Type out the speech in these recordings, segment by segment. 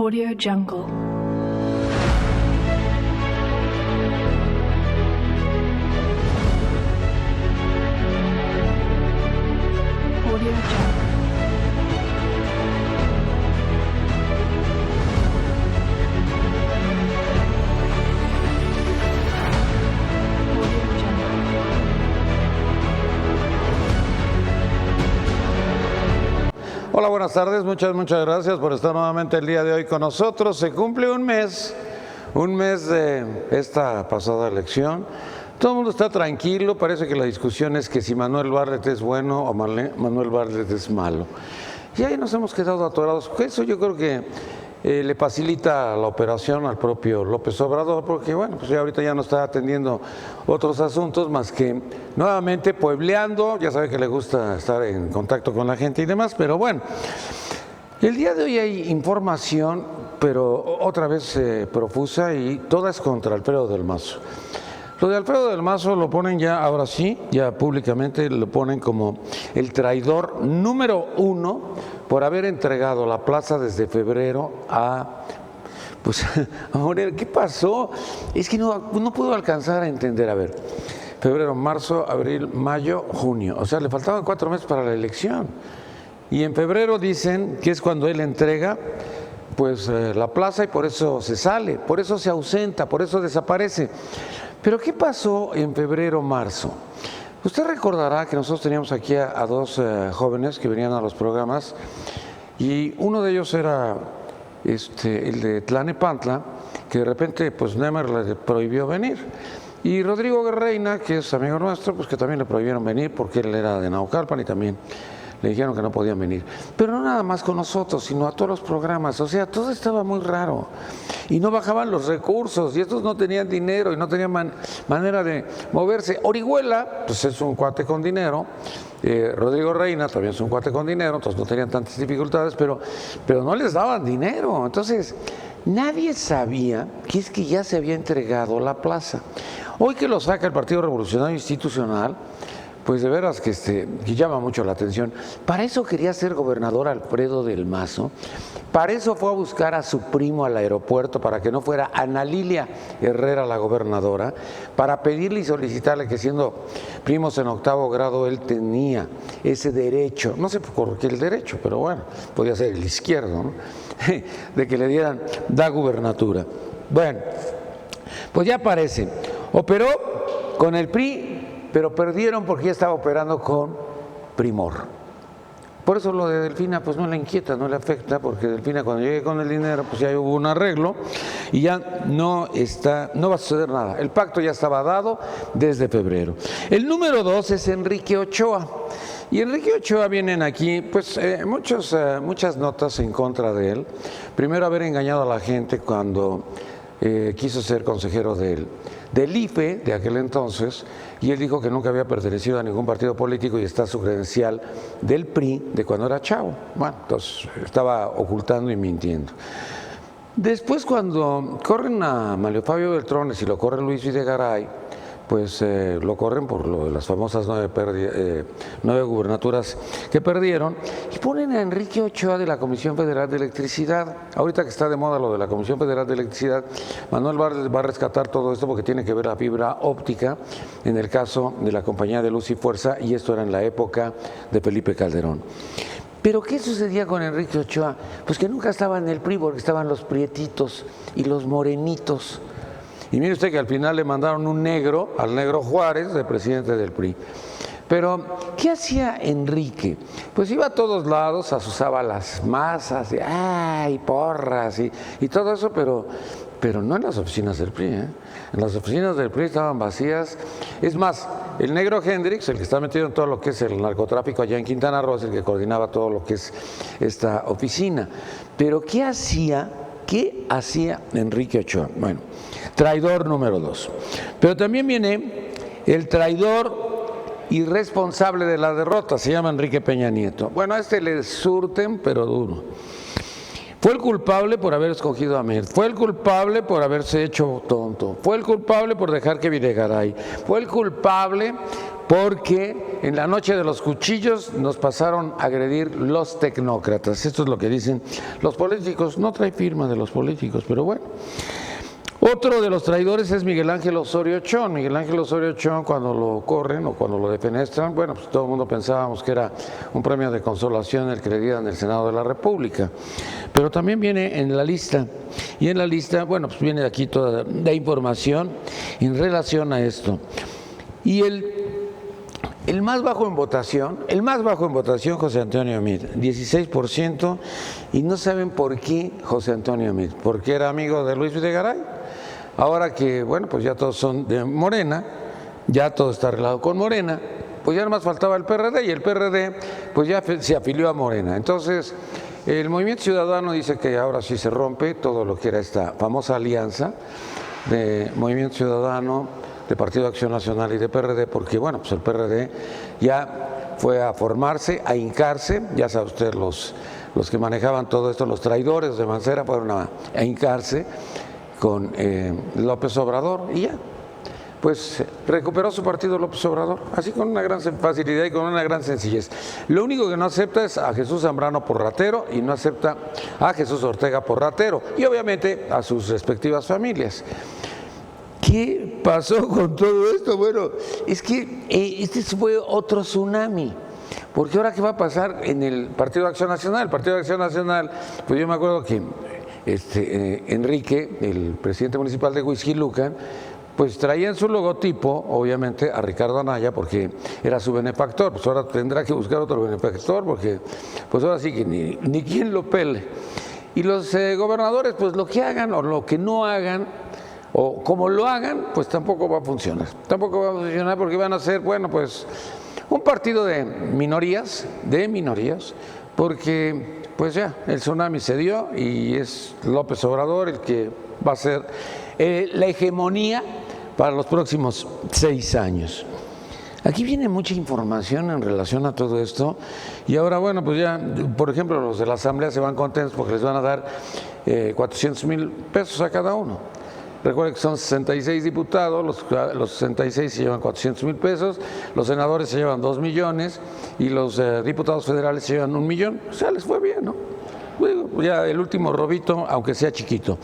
Audio Jungle. Audio Jungle. Hola, buenas tardes, muchas gracias por estar nuevamente el día de hoy con nosotros. Se cumple un mes de esta pasada elección. Todo el mundo está tranquilo, parece que la discusión es que si Manuel Bartlett es bueno o Manuel Bartlett es malo. Y ahí nos hemos quedado atorados. Eso yo creo que le facilita la operación al propio López Obrador, porque bueno, pues ya ahorita ya no está atendiendo otros asuntos más que nuevamente puebleando. Ya sabe que le gusta estar en contacto con la gente y demás, pero bueno, el día de hoy hay información, pero otra vez profusa, y toda es contra Alfredo del Mazo. Lo de Alfredo del Mazo lo ponen ya, ahora sí, ya públicamente lo ponen como el traidor número 1 por haber entregado la plaza desde febrero a Morena. ¿Qué pasó? Es que no puedo alcanzar a entender. A ver, febrero, marzo, abril, mayo, junio. O sea, le faltaban 4 meses para la elección. Y en febrero dicen que es cuando él entrega la plaza, y por eso se sale, por eso se ausenta, por eso desaparece. Pero ¿qué pasó en febrero, marzo? Usted recordará que nosotros teníamos aquí a dos jóvenes que venían a los programas, y uno de ellos era el de Tlalnepantla, que de repente Nemer le prohibió venir. Y Rodrigo Guerreina, que es amigo nuestro, que también le prohibieron venir porque él era de Naucalpan y también le dijeron que no podían venir. Pero no nada más con nosotros, sino a todos los programas. O sea, todo estaba muy raro. Y no bajaban los recursos, y estos no tenían dinero y no tenían manera de moverse. Orihuela, es un cuate con dinero. Rodrigo Reina también es un cuate con dinero, entonces no tenían tantas dificultades, pero no les daban dinero. Entonces, nadie sabía que es que ya se había entregado la plaza. Hoy que lo saca el Partido Revolucionario Institucional, de veras que llama mucho la atención. Para eso quería ser gobernador Alfredo del Mazo, para eso fue a buscar a su primo al aeropuerto, para que no fuera Ana Lilia Herrera la gobernadora, para pedirle y solicitarle que, siendo primos en 8º grado, él tenía ese derecho, no sé por qué el derecho, pero bueno, podía ser el izquierdo, ¿no? De que le dieran la gubernatura. Bueno, pues ya aparece, operó con el PRI, pero perdieron porque ya estaba operando con Primor. Por eso lo de Delfina no le inquieta, no le afecta, porque Delfina, cuando llegue con el dinero, ya hubo un arreglo y ya no va a suceder nada. El pacto ya estaba dado desde febrero. El número 2 es Enrique Ochoa. Y Enrique Ochoa, vienen aquí muchas notas en contra de él. Primero, haber engañado a la gente cuando quiso ser consejero del IFE de aquel entonces, y él dijo que nunca había pertenecido a ningún partido político, y está su credencial del PRI de cuando era chavo. Bueno, entonces estaba ocultando y mintiendo. Después, cuando corren a Manlio Fabio Beltrones y lo corre Luis Videgaray, lo corren por lo de las famosas 9 gubernaturas que perdieron, y ponen a Enrique Ochoa de la Comisión Federal de Electricidad. Ahorita que está de moda lo de la Comisión Federal de Electricidad, Manuel Bartlett va a rescatar todo esto porque tiene que ver la fibra óptica en el caso de la Compañía de Luz y Fuerza, y esto era en la época de Felipe Calderón. ¿Pero qué sucedía con Enrique Ochoa? Que nunca estaba en el PRI, porque estaban los prietitos y los morenitos. Y mire usted que al final le mandaron un negro, al negro Juárez, de presidente del PRI. Pero, ¿qué hacía Enrique? Iba a todos lados, asusaba las masas, y porras y todo eso, pero no en las oficinas del PRI. En las oficinas del PRI estaban vacías. Es más, el negro Hendrix, el que está metido en todo lo que es el narcotráfico allá en Quintana Roo, es el que coordinaba todo lo que es esta oficina. Pero, ¿qué hacía Enrique Ochoa? Bueno, traidor número 2. Pero también viene el traidor irresponsable de la derrota, se llama Enrique Peña Nieto. Bueno, a le surten, pero duro. Fue el culpable por haber escogido a Met, fue el culpable por haberse hecho tonto, fue el culpable por dejar que Videgaray, fue el culpable porque en la noche de los cuchillos nos pasaron a agredir los tecnócratas. Esto es lo que dicen los políticos. No trae firma de los políticos, pero bueno. Otro de los traidores es Miguel Ángel Osorio Chong. Miguel Ángel Osorio Chong, cuando lo corren o cuando lo defenestran, bueno, pues todo el mundo pensábamos que era un premio de consolación el que le dieran el Senado de la República. Pero también viene en la lista, y en la lista, bueno, pues viene aquí toda la información en relación a esto. Y el más bajo en votación, José Antonio Meade, 16%, y no saben por qué José Antonio Meade, porque era amigo de Luis Videgaray. Ahora que, bueno, pues ya todos son de Morena, ya todo está arreglado con Morena, pues ya nada más faltaba el PRD, y el PRD pues ya se afilió a Morena. Entonces, el Movimiento Ciudadano dice que ahora sí se rompe todo lo que era esta famosa alianza de Movimiento Ciudadano, de Partido de Acción Nacional y de PRD, porque bueno, pues el PRD ya fue a formarse, a hincarse, ya sabe usted, los que manejaban todo esto, los traidores de Mancera fueron a hincarse con López Obrador y ya, pues recuperó su partido López Obrador, así con una gran facilidad y con una gran sencillez. Lo único que no acepta es a Jesús Zambrano por ratero y no acepta a Jesús Ortega por ratero y obviamente a sus respectivas familias. ¿Qué pasó con todo esto? Bueno, es que este fue otro tsunami. Porque ahora, ¿qué va a pasar en el Partido de Acción Nacional? El Partido de Acción Nacional, pues yo me acuerdo que Enrique, el presidente municipal de Huixquilucan, pues traía en su logotipo, obviamente, a Ricardo Anaya, porque era su benefactor. Pues ahora tendrá que buscar otro benefactor, porque pues ahora sí que ni quien lo pele. Y los gobernadores, pues lo que hagan o lo que no hagan, o como lo hagan, pues tampoco va a funcionar. Tampoco va a funcionar porque van a ser, bueno, pues un partido de minorías, porque pues ya el tsunami se dio y es López Obrador el que va a ser la hegemonía para los próximos 6 años. Aquí viene mucha información en relación a todo esto y ahora, bueno, pues ya, por ejemplo, los de la Asamblea se van contentos porque les van a dar 400,000 pesos a cada uno. Recuerden que son 66 diputados, los 66 se llevan 400,000 pesos, los senadores se llevan 2 millones y los diputados federales se llevan 1 millón. O sea, les fue bien, ¿no? Bueno, ya el último robito, aunque sea chiquito.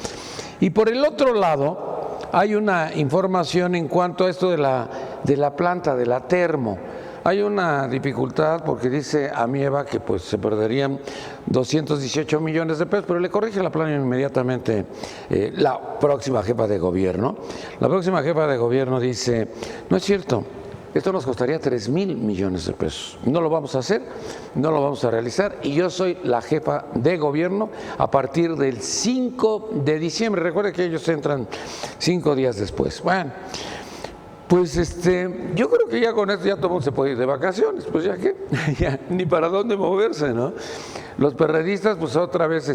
Y por el otro lado, hay una información en cuanto a esto de la planta, de la termo. Hay una dificultad porque dice Amieva que pues se perderían 218 millones de pesos, pero le corrige la plana inmediatamente la próxima jefa de gobierno. La próxima jefa de gobierno dice, no es cierto, esto nos costaría 3,000 millones de pesos. No lo vamos a hacer, no lo vamos a realizar y yo soy la jefa de gobierno a partir del 5 de diciembre. Recuerde que ellos entran 5 días después. Bueno. Pues yo creo que ya con esto ya todo el mundo se puede ir de vacaciones, pues ya que, ya ni para dónde moverse, ¿no? Los perredistas, pues otra vez,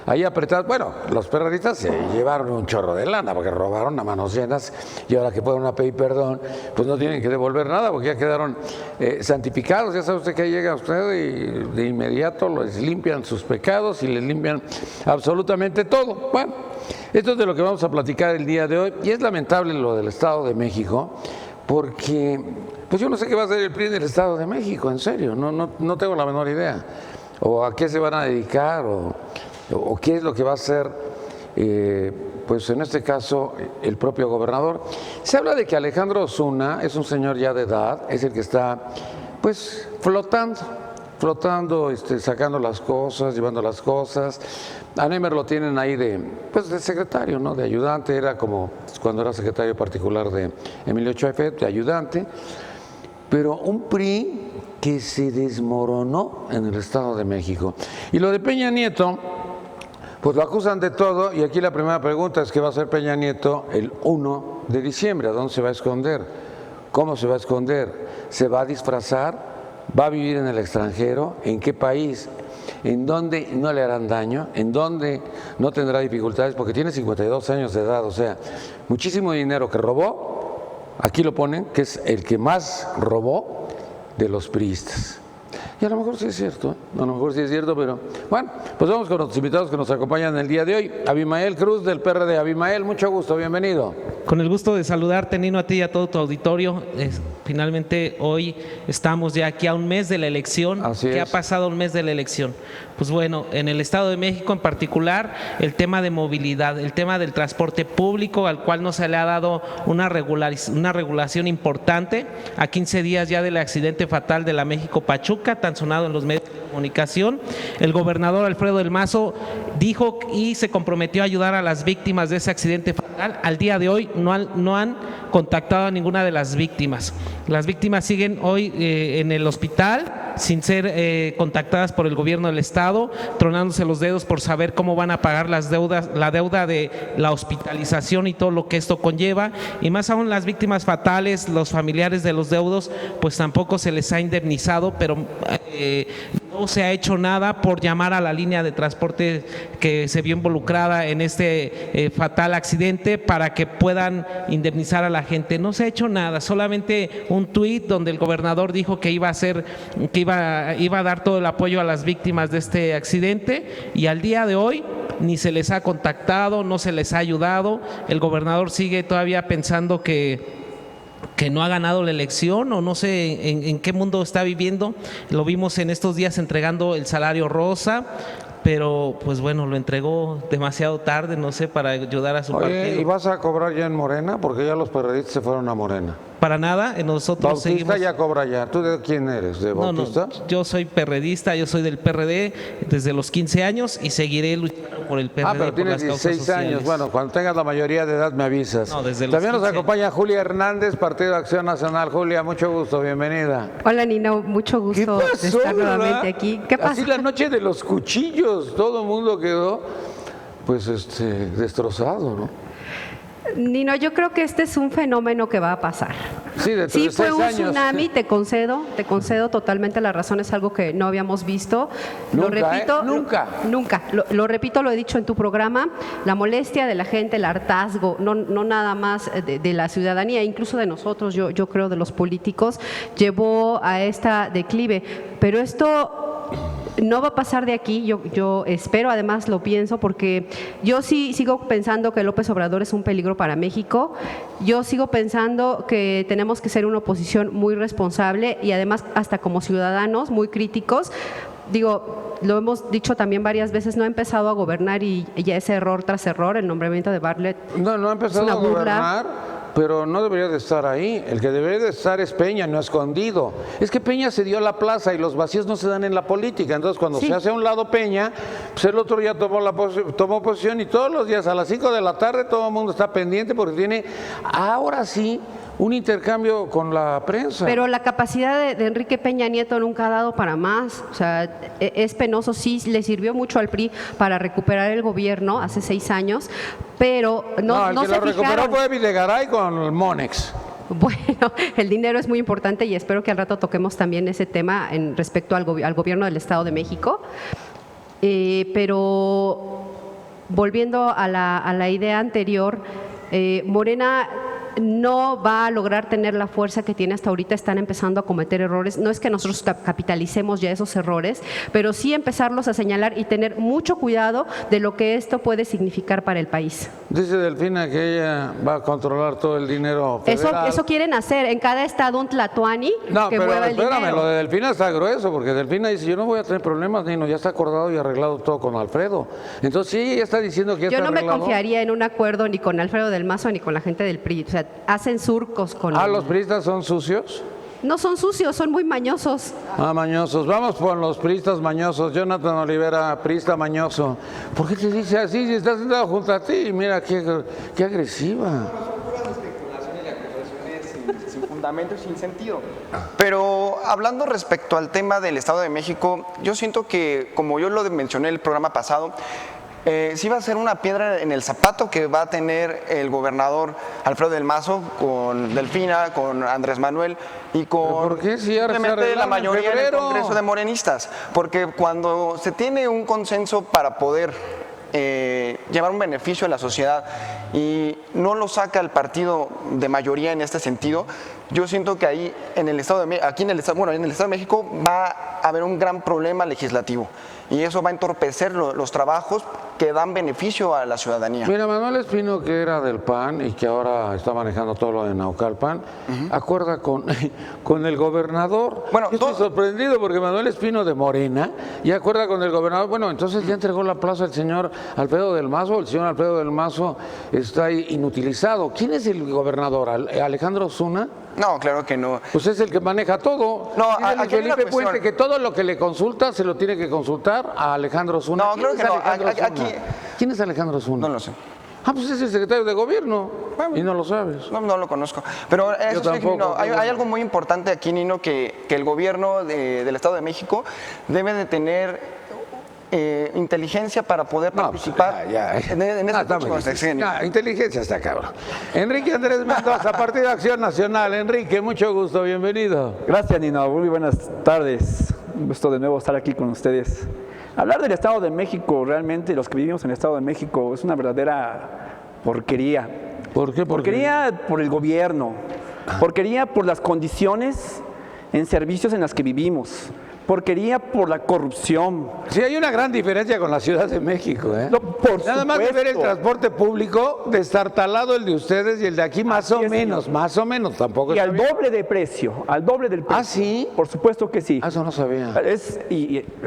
ahí apretados, bueno, los perredistas se llevaron un chorro de lana porque robaron a manos llenas y ahora que fueron a pedir perdón, pues no tienen que devolver nada porque ya quedaron santificados, ya sabe usted que ahí llega usted y de inmediato les limpian sus pecados y les limpian absolutamente todo. Bueno, esto es de lo que vamos a platicar el día de hoy y es lamentable lo del Estado de México porque pues yo no sé qué va a hacer el PRI del Estado de México, en serio, no tengo la menor idea o a qué se van a dedicar o qué es lo que va a hacer pues en este caso el propio gobernador. Se habla de que Alejandro Osuna es un señor ya de edad, es el que está pues flotando, sacando las cosas, llevando las cosas. A Nemer lo tienen ahí de secretario, ¿no? De ayudante, era como cuando era secretario particular de Emilio Chafet, de ayudante, pero un PRI que se desmoronó en el Estado de México. Y lo de Peña Nieto, pues lo acusan de todo, y aquí la primera pregunta es: ¿qué va a hacer Peña Nieto el 1 de diciembre? ¿A dónde se va a esconder? ¿Cómo se va a esconder? ¿Se va a disfrazar? ¿Va a vivir en el extranjero? ¿En qué país? ¿En dónde no le harán daño? ¿En dónde no tendrá dificultades? Porque tiene 52 años de edad, o sea, muchísimo dinero que robó, aquí lo ponen, que es el que más robó de los priistas. Y a lo mejor sí es cierto, a lo mejor sí es cierto, pero bueno, pues vamos con los invitados que nos acompañan el día de hoy. Abimael Cruz del PRD. Abimael, mucho gusto, bienvenido. Con el gusto de saludarte, Nino, a ti y a todo tu auditorio. Finalmente hoy estamos ya aquí a un mes de la elección. Así ¿Qué es. ha pasado un mes de la elección? Pues bueno, en el Estado de México en particular, el tema de movilidad, el tema del transporte público, al cual no se le ha dado una regulación importante. A 15 días ya del accidente fatal de la México-Pachuca, tan sonado en los medios de comunicación, el gobernador Alfredo del Mazo dijo y se comprometió a ayudar a las víctimas de ese accidente fatal. Al día de hoy no han contactado a ninguna de las víctimas. Las víctimas siguen hoy en el hospital sin ser contactadas por el gobierno del estado, tronándose los dedos por saber cómo van a pagar la deuda de la hospitalización y todo lo que esto conlleva, y más aún las víctimas fatales, los familiares de los deudos, pues tampoco se les ha indemnizado, pero no se ha hecho nada por llamar a la línea de transporte que se vio involucrada en este fatal accidente para que puedan indemnizar a la gente. No se ha hecho nada, solamente un tuit donde el gobernador dijo que iba a dar todo el apoyo a las víctimas de este accidente, y al día de hoy ni se les ha contactado, no se les ha ayudado. El gobernador sigue todavía pensando que no ha ganado la elección, o no sé en qué mundo está viviendo. Lo vimos en estos días entregando el salario rosa, pero pues bueno, lo entregó demasiado tarde, no sé, para ayudar a su Oye, partido. ¿y vas a cobrar ya en Morena? Porque ya los perredistas se fueron a Morena. Para nada, nosotros Bautista seguimos. ya cobra ya. ¿Tú de quién eres? ¿De Bautista? No, yo soy perredista, yo soy del PRD desde los 15 años y seguiré luchando por el PRD. Ah, pero por tienes las causas 16 años. sociales. Bueno, cuando tengas la mayoría de edad me avisas. No, desde los También nos 15. acompaña Julia Hernández, Partido de Acción Nacional. Julia, mucho gusto, bienvenida. Hola Nino, mucho ¿Qué gusto de pasó, estar verdad? nuevamente aquí. ¿Qué pasa? Así la noche de los cuchillos, todo el mundo quedó pues destrozado, ¿no? Nino, yo creo que este es un fenómeno que va a pasar. Sí, de Sí, fue 36 un años. tsunami, te concedo totalmente la razón, es algo que no habíamos visto. Lo Nunca, repito, nunca. Nunca. Lo repito, lo he dicho en tu programa, la molestia de la gente, el hartazgo, no nada más de la ciudadanía, incluso de nosotros, yo creo de los políticos, llevó a esta declive. Pero esto no va a pasar de aquí, yo espero, además lo pienso, porque yo sí sigo pensando que López Obrador es un peligro para México. Yo sigo pensando que tenemos que ser una oposición muy responsable y además hasta como ciudadanos muy críticos. Digo, lo hemos dicho también varias veces, no ha empezado a gobernar y ya es error tras error. El nombramiento de Bartlett No ha empezado es una a burla. gobernar, pero no debería de estar ahí. El que debería de estar es Peña, no escondido. Es que Peña se dio la plaza y los vacíos no se dan en la política. Entonces, cuando Sí. se hace a un lado Peña, pues el otro ya tomó posición, y todos los días a las 5 de la tarde todo el mundo está pendiente porque tiene, ahora sí, un intercambio con la prensa. Pero la capacidad de Enrique Peña Nieto nunca ha dado para más. O sea, es penoso, sí, le sirvió mucho al PRI para recuperar el gobierno hace 6 años, pero el no que se lo recuperó fijaron. fue Videgaray con el Monex. Bueno, el dinero es muy importante y espero que al rato toquemos también ese tema en respecto al gobierno del Estado de México. Pero volviendo a la idea anterior, Morena no va a lograr tener la fuerza que tiene hasta ahorita. Están empezando a cometer errores. No es que nosotros capitalicemos ya esos errores, pero sí empezarlos a señalar y tener mucho cuidado de lo que esto puede significar para el país. Dice Delfina que ella va a controlar todo el dinero federal. Eso quieren hacer, en cada estado un tlatoani No, que pero mueva el espérame, dinero. lo de Delfina está grueso, porque Delfina dice, yo no voy a tener problemas, Nino, ya está acordado y arreglado todo con Alfredo. Entonces, sí, ella está diciendo que ya Yo está no me arreglado. confiaría en un acuerdo ni con Alfredo del Mazo ni con la gente del PRI. O sea, hacen surcos con... ¿Los priistas son sucios? No son sucios, son muy mañosos. Mañosos. Vamos con los priistas mañosos. Jonathan Olivera, priista mañoso. ¿Por qué te dice así si estás sentado junto a ti? Mira, qué agresiva. Sin fundamento y sin sentido. Pero hablando respecto al tema del Estado de México, yo siento que, como yo lo mencioné en el programa pasado, sí va a ser una piedra en el zapato que va a tener el gobernador Alfredo del Mazo con Delfina, con Andrés Manuel y con ¿Por qué? Si ya se simplemente arreglaron la en mayoría del febrero. Congreso de morenistas. Porque cuando se tiene un consenso para poder llevar un beneficio a la sociedad y no lo saca el partido de mayoría en este sentido, yo siento que ahí en el Estado de aquí en el Estado, bueno, en el Estado de México va a haber un gran problema legislativo y eso va a entorpecer los trabajos que dan beneficio a la ciudadanía. Mira, Manuel Espino, que era del PAN y que ahora está manejando todo lo de Naucalpan, acuerda con el gobernador. Bueno, yo estoy sorprendido porque Manuel Espino de Morena y acuerda con el gobernador. Bueno, entonces ya entregó la plaza el señor Alfredo del Mazo. El señor Alfredo del Mazo está inutilizado. ¿Quién es el gobernador? ¿Alejandro Osuna? No, claro que no. Pues es el que maneja todo. No, Dice aquí hay una Felipe cuestión. Puente que todo lo que le consulta se lo tiene que consultar a Alejandro Osuna. No, ¿Quién creo es que no. Alejandro Osuna? Aquí- ¿Quién es Alejandro Osuna? No lo sé. Ah, pues es el secretario de gobierno y no lo sabes. No lo conozco. Pero eso sí, tampoco, Nino, hay pero- algo muy importante aquí, Nino, que el gobierno del Estado de México debe de tener inteligencia para poder participar en este próximo sexenio. Inteligencia está cabrón. Enrique Andrés Mendoza, Partido Acción Nacional. Enrique, mucho gusto, bienvenido. Gracias, Nino. Muy buenas tardes. Un gusto de nuevo estar aquí con ustedes. Hablar del Estado de México, realmente, los que vivimos en el Estado de México, es una verdadera porquería. ¿Por qué? Porquería por el gobierno, porquería por las condiciones en servicios en las que vivimos, porquería por la corrupción. Sí, hay una gran diferencia con la Ciudad de México, ¿eh? No, por Nada más de ver el supuesto. transporte público, destartalado el de ustedes y el de aquí, más o es, menos, tampoco Y está al bien. doble de precio, al doble del precio. ¿Ah, sí? Por supuesto que sí. Ah, eso no sabía. Y Ah, es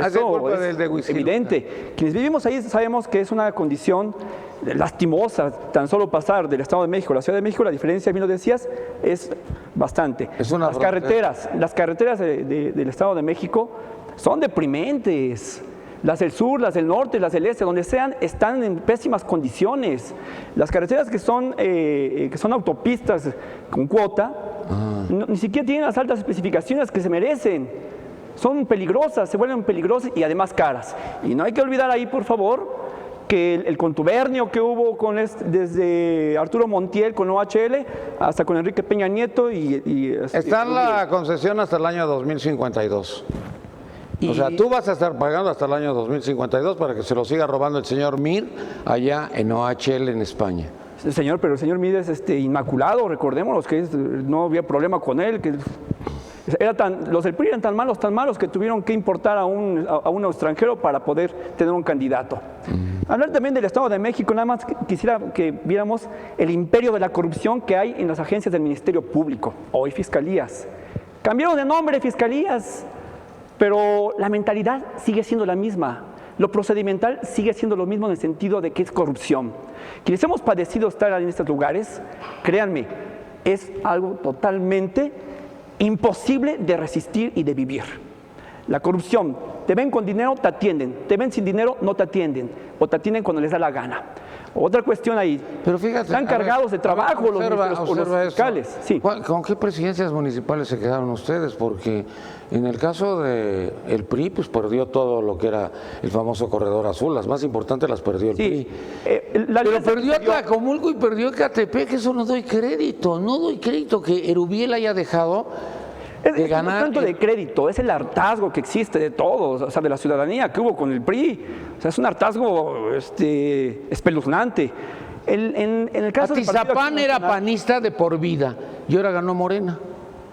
eso culpa es del de Huizquiluca. evidente. Quienes vivimos ahí sabemos que es una condición lastimosa. Tan solo pasar del Estado de México a la Ciudad de México, la diferencia, bien lo decías, es bastante. Es una las carreteras del Estado de México son deprimentes. Las del sur, las del norte, las del este, donde sean, están en pésimas condiciones. Las carreteras que son autopistas con cuota, ni siquiera tienen las altas especificaciones que se merecen. Son peligrosas, se vuelven peligrosas y además caras. Y no hay que olvidar ahí, por favor, que el contubernio que hubo desde Arturo Montiel con OHL hasta con Enrique Peña Nieto Está en la concesión hasta el año 2052. O sea, tú vas a estar pagando hasta el año 2052 para que se lo siga robando el señor Mir allá en OHL en España. Señor, pero el señor Mides es inmaculado, recordémonos que no había problema con él, que los del PRI eran tan malos que tuvieron que importar a un extranjero para poder tener un candidato. Hablar también del Estado de México, nada más quisiera que viéramos el imperio de la corrupción que hay en las agencias del Ministerio Público, hoy fiscalías. Cambiaron de nombre fiscalías, pero la mentalidad sigue siendo la misma. Lo procedimental sigue siendo lo mismo en el sentido de que es corrupción. Quienes hemos padecido estar en estos lugares, créanme, es algo totalmente imposible de resistir y de vivir. La corrupción, te ven con dinero, te atienden, te ven sin dinero, no te atienden, o te atienden cuando les da la gana. Otra cuestión ahí, Pero fíjate, están cargados de trabajo los fiscales. Sí. ¿Con qué presidencias municipales se quedaron ustedes? Porque en el caso del PRI, pues perdió todo lo que era el famoso corredor azul. Las más importantes las perdió el PRI. Pero perdió Tlacomulco y perdió Ecatepec, eso no doy crédito que Erubiel haya dejado de ganar. No es tanto de crédito, es el hartazgo que existe de todos, o sea, de la ciudadanía que hubo con el PRI. O sea, es un hartazgo espeluznante. En el caso del Partido Atizapán Acción era Nacional, panista de por vida y ahora ganó Morena.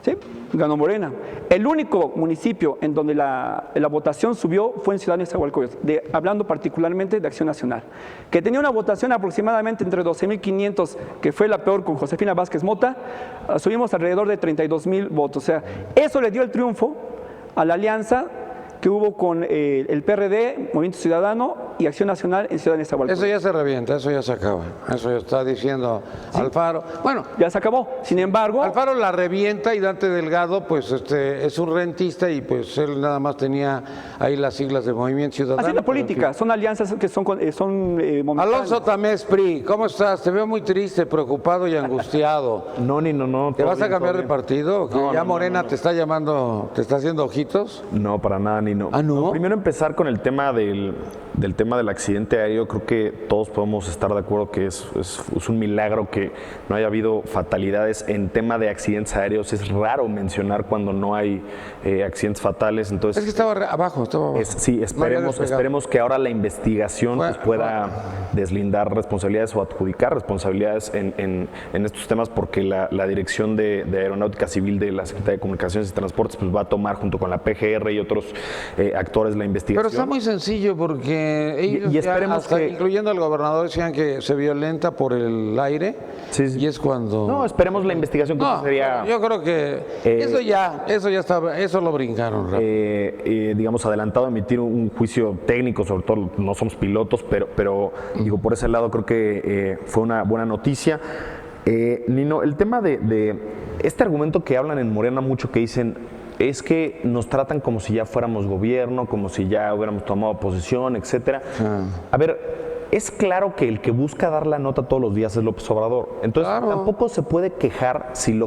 Sí, ganó Morena. El único municipio en donde la votación subió fue en Ciudad Nezahualcóyotl, hablando particularmente de Acción Nacional, que tenía una votación aproximadamente entre 12,500, que fue la peor con Josefina Vázquez Mota, subimos alrededor de 32,000 votos. O sea, eso le dio el triunfo a la alianza que hubo con el PRD, Movimiento Ciudadano y Acción Nacional en Ciudad Nezahualcóyotl. Eso ya se revienta, eso ya se acaba. Eso ya está diciendo Alfaro. Bueno, Ya se acabó. Sin embargo, Alfaro la revienta y Dante Delgado, pues es un rentista y pues él nada más tenía ahí las siglas de Movimiento Ciudadano. así es la pero, en política, son alianzas que son momentáneas. Alonso Tamés PRI, ¿cómo estás? Te veo muy triste, preocupado y angustiado. No, no. ¿Te todo vas a bien, cambiar todo de bien. partido? ¿Que No, ya no, Morena no. te está llamando, te está haciendo ojitos? No, para nada, ni Nino. ¿Ah, no? Primero empezar con el tema del tema del accidente aéreo. Creo que todos podemos estar de acuerdo que es un milagro que no haya habido fatalidades en tema de accidentes aéreos. Es raro mencionar cuando no hay accidentes fatales. Entonces, Es que estaba abajo. sí, esperemos que ahora la investigación pues, pueda deslindar responsabilidades o adjudicar responsabilidades en estos temas, porque la Dirección de Aeronáutica Civil de la Secretaría de Comunicaciones y Transportes pues, va a tomar junto con la PGR y otros actores la investigación. Pero está muy sencillo porque ellos y esperemos hasta que, incluyendo al gobernador, decían que se violenta por el aire. Sí, sí. Y es cuando... No, esperemos la investigación, que No, sería... yo creo que eso ya estaba, eso lo brincaron. Digamos, adelantado a emitir un juicio técnico, sobre todo no somos pilotos, pero digo, por ese lado creo que fue una buena noticia. Nino, el tema de este argumento que hablan en Morena mucho, que dicen, es que nos tratan como si ya fuéramos gobierno, como si ya hubiéramos tomado posesión, etcétera. A ver, es claro que el que busca dar la nota todos los días es López Obrador. Entonces, tampoco se puede quejar si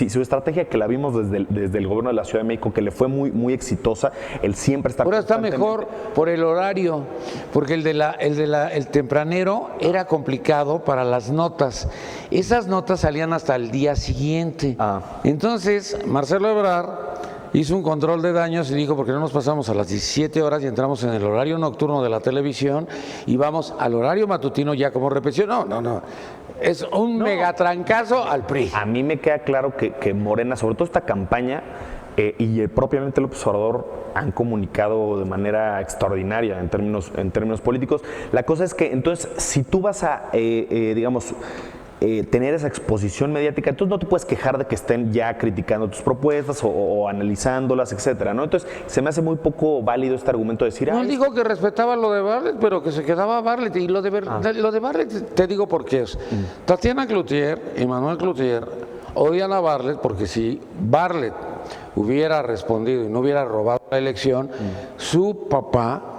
su estrategia, que la vimos desde el gobierno de la Ciudad de México, que le fue muy exitosa, él siempre está... Ahora está mejor por el horario, porque el tempranero era complicado para las notas. Esas notas salían hasta el día siguiente. Entonces, Marcelo Ebrard hizo un control de daños y dijo, ¿por qué no nos pasamos a las 17 horas y entramos en el horario nocturno de la televisión y vamos al horario matutino ya como repetición? No. Es un megatrancazo al PRI. A mí me queda claro que Morena, sobre todo esta campaña, y propiamente López Obrador han comunicado de manera extraordinaria en términos políticos. La cosa es que, entonces, si tú vas a, digamos, tener esa exposición mediática, entonces no te puedes quejar de que estén ya criticando tus propuestas o analizándolas, etcétera, ¿no? Entonces se me hace muy poco válido este argumento de decir... No dijo que respetaba lo de Bartlett, pero que se quedaba Bartlett. Y lo de Bartlett, te digo por qué es. Tatiana Cloutier y Manuel Cloutier odian a Bartlett porque si Bartlett hubiera respondido y no hubiera robado la elección, su papá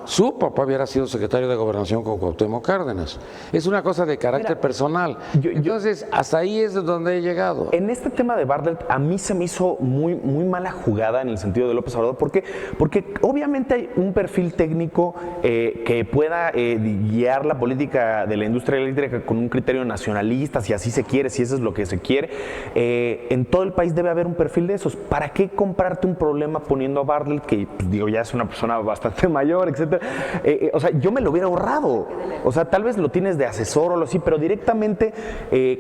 hubiera sido secretario de Gobernación con Cuauhtémoc Cárdenas. Es una cosa de carácter personal. Entonces, hasta ahí es donde he llegado. En este tema de Bartlett, a mí se me hizo muy mala jugada en el sentido de López Obrador. ¿Por qué? Porque obviamente hay un perfil técnico que pueda guiar la política de la industria eléctrica con un criterio nacionalista, si así se quiere, si eso es lo que se quiere. En todo el país debe haber un perfil de esos. ¿Para qué comprarte un problema poniendo a Bartlett, que pues, digo, ya es una persona bastante mayor, etcétera? O sea, yo me lo hubiera ahorrado. O sea, tal vez lo tienes de asesor o algo así, pero directamente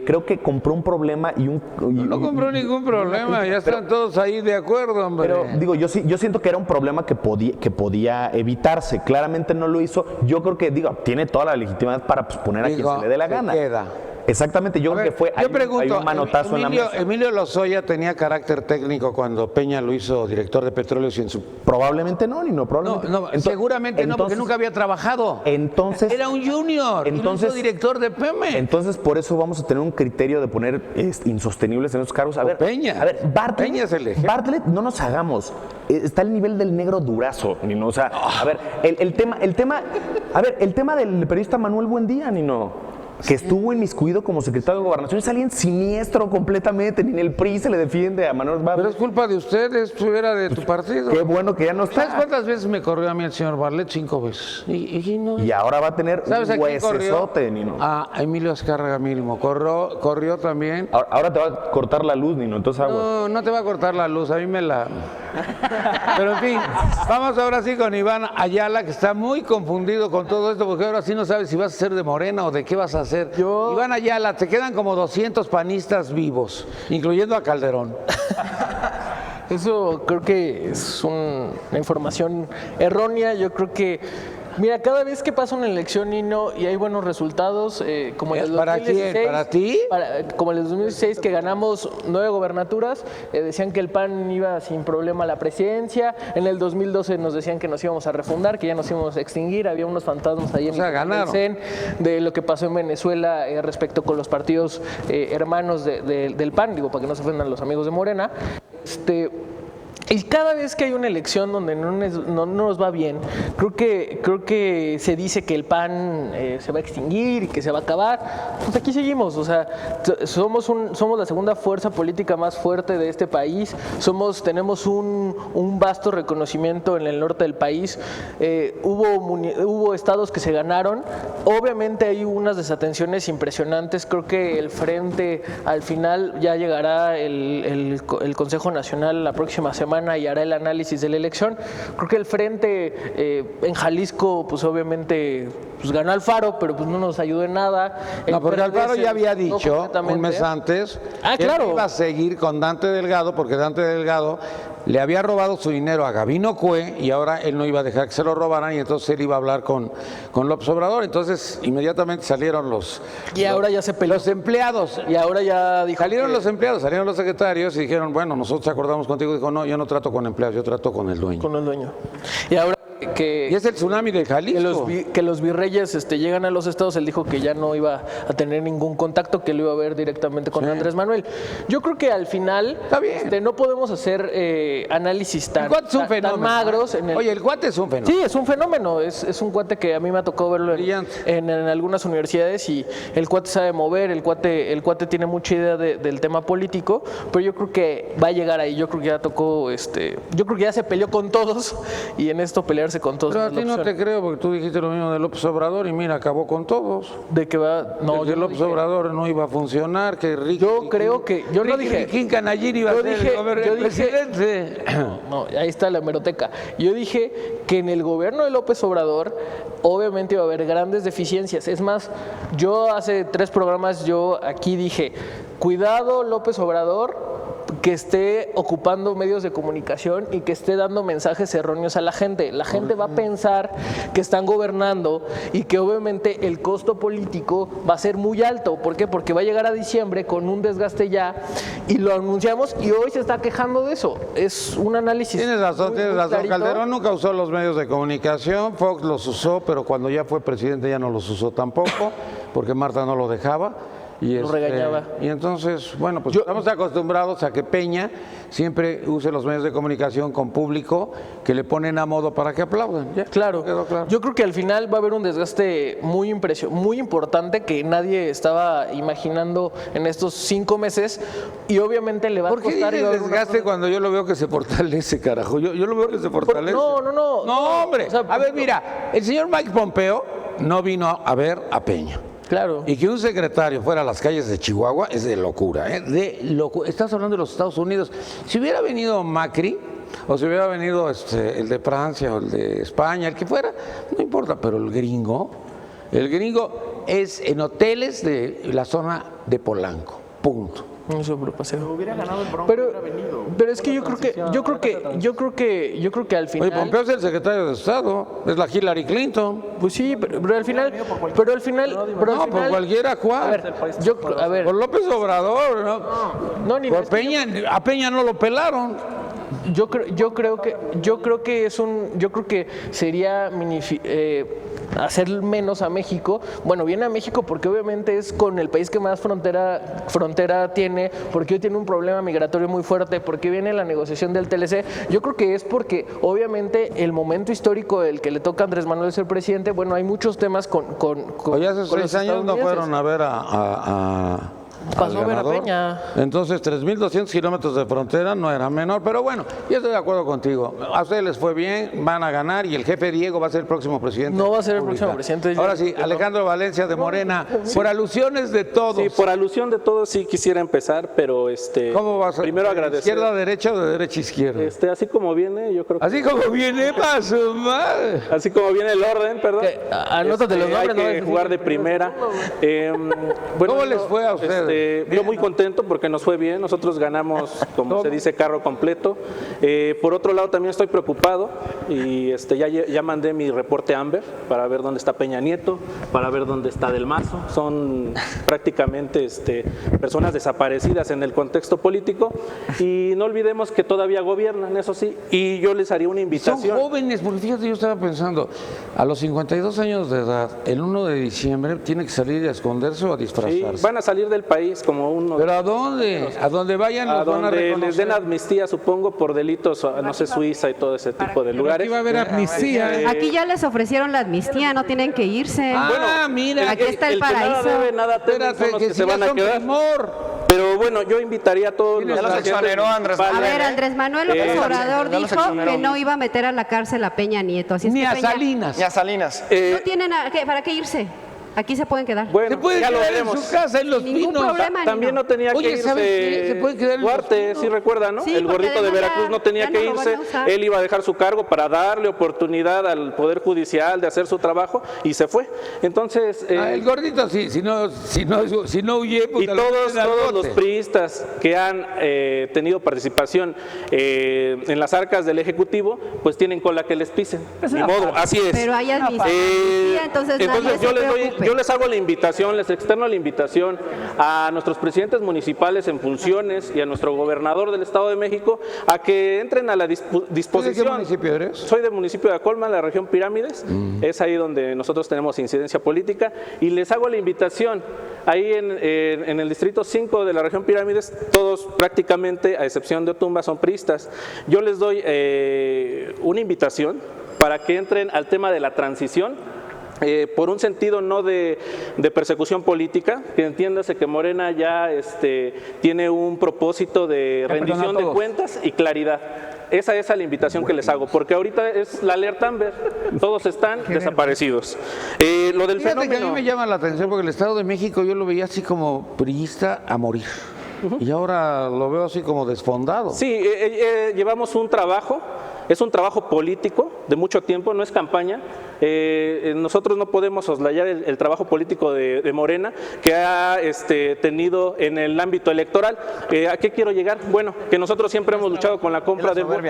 creo que compró un problema no compró ningún problema, ya están todos ahí de acuerdo, hombre. Pero digo, yo siento que era un problema que podía evitarse. Claramente no lo hizo. Yo creo que, digo, tiene toda la legitimidad para pues, poner a quien se le dé la gana. Exactamente, yo creo que fue yo pregunto, hay un manotazo en la mesa. ¿Emilio Lozoya tenía carácter técnico cuando Peña lo hizo director de Petróleos y en su... Probablemente no, Nino, probablemente no. Seguramente no, porque nunca había trabajado. Entonces... Era un junior, entonces, y lo hizo director de Pemex. Entonces, por eso vamos a tener un criterio de poner insostenibles en esos cargos. A ver, Peña. A ver, Peña es el ejemplo. Bartlett, no nos hagamos. Está al nivel del negro Durazo, Nino. O sea, a ver, el tema del periodista Manuel Buendía, Nino, que estuvo inmiscuido como secretario de Gobernación, es alguien siniestro completamente, ni en el PRI se le defiende a Manuel Bartlett. Pero es culpa de ustedes, era de tu partido. Qué bueno que ya no está. ¿Sabes cuántas veces me corrió a mí el señor Bartlett? 5 veces. Y ahora va a tener un huesesote, Nino. A Emilio Azcárraga mismo. Corrió también. Ahora te va a cortar la luz, Nino, entonces aguas. No te va a cortar la luz, a mí me la... Pero en fin, vamos ahora sí con Iván Ayala, que está muy confundido con todo esto, porque ahora sí no sabes si vas a ser de Morena o de qué vas a hacer. Iván Ayala, te quedan como 200 panistas vivos, incluyendo a Calderón. Eso creo que es una información errónea. Yo creo que, mira, cada vez que pasa una elección, Nino, y hay buenos resultados, como en el 2016, ¿Para quién? ¿Para ti? Como en el 2016, que ganamos 9 gobernaturas, decían que el PAN iba sin problema a la presidencia. En el 2012 nos decían que nos íbamos a refundar, que ya nos íbamos a extinguir. Había unos fantasmas ahí en el CEN de lo que pasó en Venezuela respecto con los partidos hermanos del PAN, digo, para que no se ofendan los amigos de Morena. Y cada vez que hay una elección donde no nos va bien, creo que se dice que el PAN se va a extinguir y que se va a acabar. Pues aquí seguimos, o sea, somos la segunda fuerza política más fuerte de este país, tenemos un vasto reconocimiento en el norte del país, hubo estados que se ganaron, obviamente hay unas desatenciones impresionantes, creo que el frente al final ya llegará el Consejo Nacional la próxima semana y hará el análisis de la elección. Creo que el frente en Jalisco, pues obviamente pues ganó Alfaro, pero pues no nos ayudó en nada. No, porque Alfaro ya había dicho un mes antes que claro, él iba a seguir con Dante Delgado, porque Dante Delgado le había robado su dinero a Gabino Cue y ahora él no iba a dejar que se lo robaran y entonces él iba a hablar con López Obrador. Entonces inmediatamente salieron y ahora ya se peleó. Los empleados. Y ahora ya dijo salieron los empleados, salieron los secretarios y dijeron, bueno, nosotros acordamos contigo. Dijo, no, yo no trato con empleados, yo trato con el dueño. Con el dueño. Y ahora y es el tsunami de Jalisco. Que los virreyes llegan a los estados, él dijo que ya no iba a tener ningún contacto, que lo iba a ver directamente con Andrés Manuel. Yo creo que al final no podemos hacer análisis tan magros. Oye, el cuate es un fenómeno. Sí, es un fenómeno, es un cuate que a mí me ha tocado verlo en algunas universidades y el cuate sabe mover, el cuate tiene mucha idea del tema político, pero yo creo que va a llegar ahí, yo creo que ya tocó, yo creo que ya se peleó con todos y en esto pelearse con todos. Pero a ti no te creo, porque tú dijiste lo mismo de López Obrador y mira, acabó con todos. De que va, no, que López Obrador no iba a funcionar, que yo no dije Riquín Canallín iba a ser el presidente. No, ahí está la hemeroteca. Yo dije que en el gobierno de López Obrador obviamente iba a haber grandes deficiencias. Es más, yo hace 3 programas yo aquí dije, cuidado López Obrador que esté ocupando medios de comunicación y que esté dando mensajes erróneos a la gente. La gente va a pensar que están gobernando y que obviamente el costo político va a ser muy alto. ¿Por qué? Porque va a llegar a diciembre con un desgaste ya y lo anunciamos y hoy se está quejando de eso. Es un análisis. Tienes razón, muy clarito. Calderón nunca usó los medios de comunicación, Fox los usó, pero cuando ya fue presidente ya no los usó tampoco, porque Marta no lo dejaba. Y lo regañaba. Y entonces, bueno, pues estamos acostumbrados a que Peña siempre use los medios de comunicación con público que le ponen a modo para que aplaudan. ¿Ya? Claro. Quedó claro. Yo creo que al final va a haber un desgaste muy importante que nadie estaba imaginando en estos 5 meses y obviamente le va a costar. ¿Por qué dices desgaste cuando yo lo veo que se fortalece, carajo? Yo lo veo que se fortalece. No. No, hombre. O sea, a ver, mira, el señor Mike Pompeo no vino a ver a Peña. Claro. Y que un secretario fuera a las calles de Chihuahua es de locura, ¿eh? De locura. Estás hablando de los Estados Unidos. Si hubiera venido Macri, o si hubiera venido el de Francia o el de España, el que fuera, no importa, pero el gringo es en hoteles de la zona de Polanco. Punto. Hubiera ganado el Bronco, pero es que yo creo que al final. Oye, Pompeo es el secretario de Estado, es la Hillary Clinton. Pues sí, pero al final. No, por cualquiera, Juan. A ver. Por López Obrador, ¿no? No, ni por Peña, a Peña no lo pelaron. Yo creo que sería hacer menos a México. Bueno, viene a México porque obviamente es con el país que más frontera tiene, porque hoy tiene un problema migratorio muy fuerte, porque viene la negociación del TLC. Yo creo que es porque obviamente el momento histórico del que le toca a Andrés Manuel ser presidente, bueno, hay muchos temas con Oye, hace 6 años no fueron a ver pasó a ver a Peña. Entonces, 3.200 kilómetros de frontera no era menor, pero bueno, yo estoy de acuerdo contigo. A ustedes les fue bien, van a ganar y el jefe Diego va a ser el próximo presidente. No va a ser el próximo presidente. Ahora sí, Alejandro Valencia de Morena, por alusiones de todos. Sí, por alusión de todos sí quisiera empezar, pero ¿cómo vas a primero agradecer. ¿Izquierda a derecha o de derecha a izquierda? Así como viene, yo creo que. Así como viene, paso madre. Así como viene el orden, perdón. Anótate los nombres. Hay que jugar de primera. Bueno, ¿cómo les fue a ustedes? Yo muy contento porque nos fue bien, nosotros ganamos, como se dice, carro completo. Por otro lado, también estoy preocupado y ya mandé mi reporte Amber para ver dónde está Peña Nieto, para ver dónde está Del Mazo. Son prácticamente personas desaparecidas en el contexto político y no olvidemos que todavía gobiernan, eso sí, y yo les haría una invitación. Son jóvenes, porque fíjate, yo estaba pensando, a los 52 años de edad, el 1 de diciembre, tiene que salir a esconderse o a disfrazarse. Sí, van a salir del país. país como uno. ¿Pero a dónde? ¿A dónde vayan A los van a donde les den reconocer? amnistía, supongo, por delitos, no sé, Suiza y todo ese tipo de lugares. Aquí va a haber amnistía. Aquí ya les ofrecieron la amnistía, no tienen que irse. Mira, aquí está el que nada paraíso. debe, nada teme, espérate, son los que que si se ya van a son quedar. primor. Pero bueno, yo invitaría a todos Ya los que exoneró Andrés A Manuel. ver, Andrés Manuel López Obrador ya los dijo exoneró. que no iba a meter a la cárcel a Peña Nieto. Así es Ni que a Peña, Salinas. Y a Salinas. no tienen ¿para qué irse? Aquí se pueden quedar. Bueno, Se puede ya lo quedar en veremos. su casa, en Los Ningún Pinos. problema. También no tenía Oye, que ¿sabes qué? Se puede quedar irse en Los Duarte, Pinos. sí recuerda, ¿no? Sí, El porque gordito de además Veracruz no tenía ya que no lo van a irse, usar. él iba a dejar su cargo para darle oportunidad al Poder Judicial de hacer su trabajo y se fue. Entonces, El gordito, sí, si no huye, pues y te lo todos meten al los bote. priistas que han tenido participación en las arcas del Ejecutivo, pues tienen cola que les pisen. Ni modo, así es. Pero hay amnistía, entonces nadie yo se preocupe. yo les hago la invitación, les externo la invitación a nuestros presidentes municipales en funciones y a nuestro gobernador del Estado de México a que entren a la disposición. ¿De qué municipio eres? Soy del municipio de Acolma, la región Pirámides, es ahí donde nosotros tenemos incidencia política y les hago la invitación. Ahí en el distrito 5 de la región Pirámides, todos prácticamente, a excepción de Otumba, son priistas. Yo les doy una invitación para que entren al tema de la transición. Por un sentido no de persecución política, que entiéndase que Morena ya tiene un propósito de rendición de cuentas y claridad. Esa es la invitación que les hago, porque ahorita es la alerta Amber, todos están desaparecidos. Lo del Fíjate que a mí fenómeno... me llama la atención porque el Estado de México yo lo veía así como priista a morir. Y ahora lo veo así como desfondado. Sí, llevamos un trabajo, es un trabajo político de mucho tiempo, no es campaña. Nosotros no podemos soslayar el trabajo político de Morena que ha tenido en el ámbito electoral. ¿A qué quiero llegar? Bueno, que nosotros siempre hemos luchado con la compra de votos.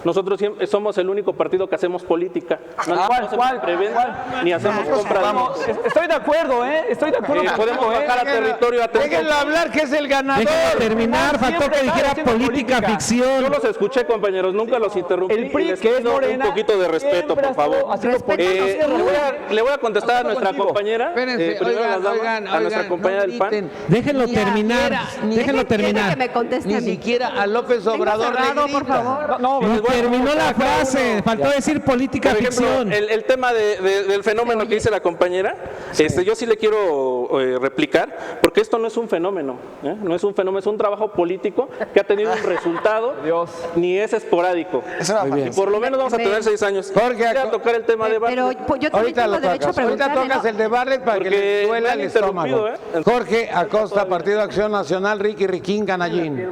Nosotros siempre somos el único partido que hacemos política. No hacemos preventa ni hacemos compra de votos. Estoy de acuerdo, Estoy de acuerdo. Podemos bajar a territorio a Déjenlo hablar, que es el ganador. Déjenlo terminar, faltó que dijera política ficción. Yo los escuché, compañeros, nunca los interrumpí. El PRI, y les que es pido Morena, un poquito de respeto, siempre por ha estado favor. haciendo política. Le voy a contestar a nuestra compañera, Espérense, primero las damas, a nuestra compañera del PAN. Déjenlo terminar. Déjenlo terminar. Que me conteste Ni a mí. siquiera a López Tengo Obrador le cerrado, por grita. favor. No, No terminó la frase. Faltó decir política Por ejemplo, ficción. el tema del fenómeno que dice la compañera, yo sí le quiero replicar, porque esto no es un fenómeno, no es un fenómeno, es un trabajo político que ha tenido un resultado, ni es esporádico. Y por lo menos vamos a tener 6 años. Jorge, Voy a tocar el tema de Pero Bartlett. yo también Ahorita tengo lo derecho a tocas. Ahorita preguntarle. tocas el de Bartlett para que Porque le duela me han el estómago. interrumpido, Jorge Acosta, Partido Acción Nacional, Ricky Riquín, Canallín.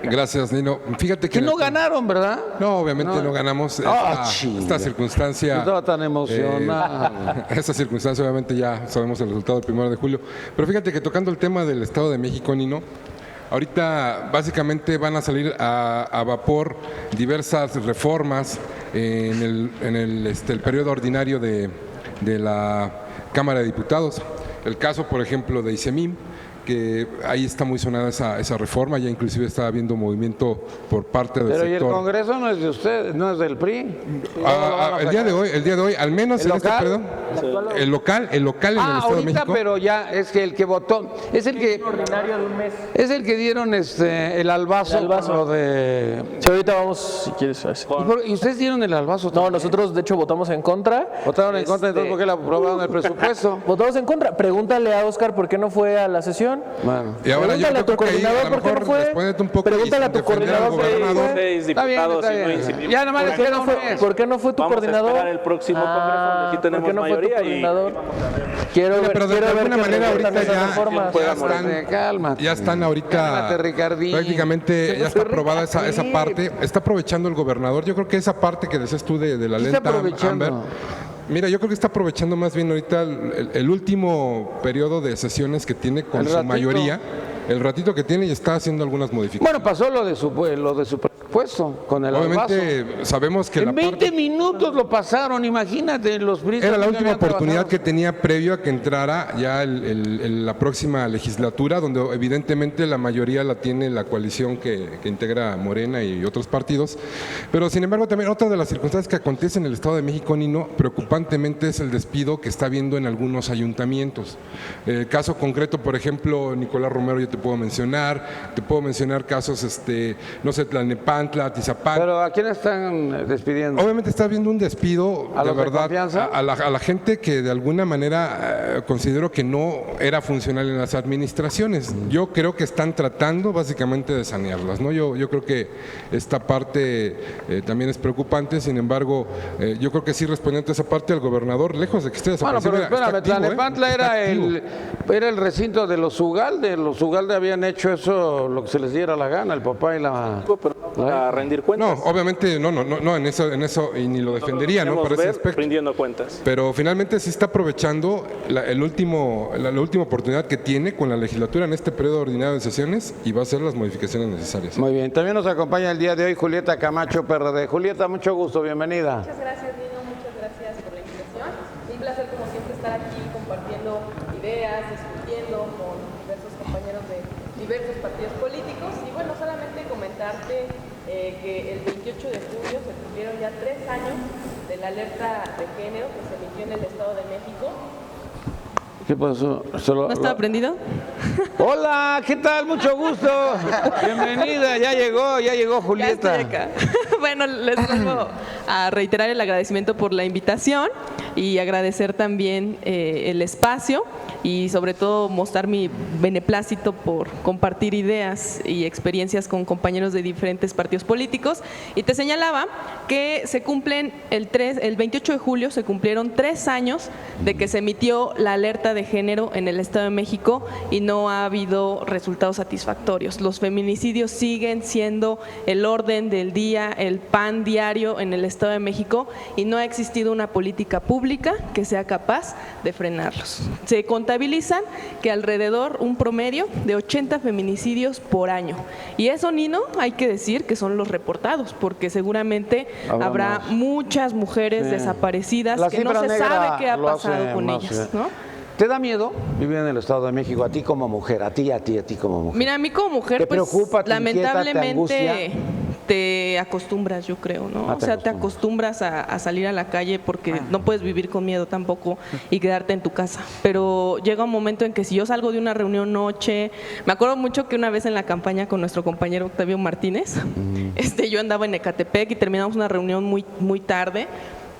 Gracias, Nino. Fíjate que... Que no ganaron, ¿verdad? No, obviamente no ganamos. Esta circunstancia... Estaba tan emocionado. Esta circunstancia obviamente ya sabemos el resultado del 1 de julio. Pero fíjate que tocando el tema del Estado de México, Nino, ahorita básicamente van a salir a vapor diversas reformas en el periodo ordinario de la Cámara de Diputados. El caso, por ejemplo, de ICEMIM, que ahí está muy sonada esa reforma, ya inclusive está habiendo movimiento por parte del Pero ¿y el sector. Congreso no es de ustedes, no es del PRI? El día de hoy, al menos ¿El en este local? periodo, el local en el Estado de ahorita, México. pero ya es que el que votó, es el que Ordinario de un mes. es el que dieron el albazo, El albazo. por lo de Sí, ahorita vamos, si quieres. ¿Y ustedes dieron el albazo? No, nosotros de hecho votamos en contra. Votaron en contra, entonces ¿por qué le aprobaron el presupuesto? Votamos en contra. Pregúntale a Oscar por qué no fue a la sesión. Bueno. Y ahora yo Pregúntale a tu creo que ahí coordinador a lo por qué no mejor fue. respóndete un poco Pregúntale y a tu sin defender al coordinador por qué no gobernador. fue. 6 Está bien, diputados está y no bien. incidir. Ya nomás les ¿Por qué queda no un fue, mes. ¿por qué no fue tu Vamos a coordinador? esperar el próximo congreso, donde sí tenemos ¿por qué no fue tu mayoría y coordinador? Quiero ver, Pero de quiero ver alguna que manera revisan ahorita esas ya, reformas. Cálmate. ya están ahorita Cálmate, Ricardín. prácticamente ya está aprobada esa parte, está aprovechando el gobernador. Yo creo que esa parte que decías tú de la ¿Qué está lenta aprovechando? Amber, mira, yo creo que está aprovechando más bien ahorita el último periodo de sesiones que tiene con El su ratito. mayoría, el ratito que tiene y está haciendo algunas modificaciones. Bueno, pasó lo de su puesto con el Obviamente sabemos que en la 20 parte- minutos lo pasaron, imagínate, los brisas Era la que última habían oportunidad trabajado. que tenía previo a que entrara ya la próxima legislatura, donde evidentemente la mayoría la tiene la coalición que integra Morena y otros partidos. Pero sin embargo también otra de las circunstancias que acontece en el Estado de México, Nino, preocupantemente es el despido que está habiendo en algunos ayuntamientos. El caso concreto, por ejemplo, Nicolás Romero, yo te puedo mencionar casos, no sé, Tlalnepantla, Tizapán. Pero ¿a quién están despidiendo? Obviamente está habiendo un despido, ¿A de los de verdad, confianza? a la gente que de alguna manera considero que no era funcional en las administraciones. Yo creo que están tratando básicamente de sanearlas, ¿no? Yo creo que esta parte también es preocupante, sin embargo, yo creo que sí, respondiendo a esa parte, el gobernador, lejos de que esté Bueno, desaparecido, pero espérame, está activo, Tlalnepantla está activo. era el recinto de los Ugalde. Los Ugalde habían hecho eso, lo que se les diera la gana, el papá y la... A rendir cuentas. No, obviamente no, en eso y ni lo defendería, ¿no? Queremos Por ese ver aspecto. rindiendo cuentas. Pero finalmente sí está aprovechando la última oportunidad que tiene con la legislatura en este periodo ordinario de sesiones y va a hacer las modificaciones necesarias. Muy bien, también nos acompaña el día de hoy Julieta Camacho, PRD. Julieta, mucho gusto, bienvenida. Muchas gracias, Nino, muchas gracias por la invitación. Un placer, como siempre, estar aquí compartiendo ideas, discutiendo con diversos compañeros de diversos partidos políticos. Y bueno, solamente comentarte que el 28 de julio se cumplieron ya 3 años de la alerta de género que se emitió en el Estado de México. ¿Qué pasó? ¿No estaba prendido? Hola, ¿qué tal? Mucho gusto. Bienvenida, ya llegó Julieta. Ya estoy acá. Bueno, les vuelvo a reiterar el agradecimiento por la invitación y agradecer también el espacio y sobre todo mostrar mi beneplácito por compartir ideas y experiencias con compañeros de diferentes partidos políticos. Y te señalaba que se cumplen el 28 de julio se cumplieron 3 años de que se emitió la alerta de género en el Estado de México y no ha habido resultados satisfactorios. Los feminicidios siguen siendo el orden del día, el pan diario en el Estado de México y no ha existido una política pública que sea capaz de frenarlos. Se contabilizan que alrededor un promedio de 80 feminicidios por año. Y eso, Nino, hay que decir que son los reportados, porque seguramente habrá muchas mujeres desaparecidas que no se sabe qué ha pasado con ellas, ¿no? ¿Te da miedo vivir en el Estado de México a ti como mujer, a ti como mujer? Mira, a mí como mujer, ¿Te pues preocupa, te lamentablemente inquieta, te angustia? te acostumbras, yo creo, ¿no? Ah, O sea, te acostumbras a salir a la calle porque no puedes vivir con miedo tampoco y quedarte en tu casa. Pero llega un momento en que si yo salgo de una reunión noche, me acuerdo mucho que una vez en la campaña con nuestro compañero Octavio Martínez, yo andaba en Ecatepec y terminamos una reunión muy tarde.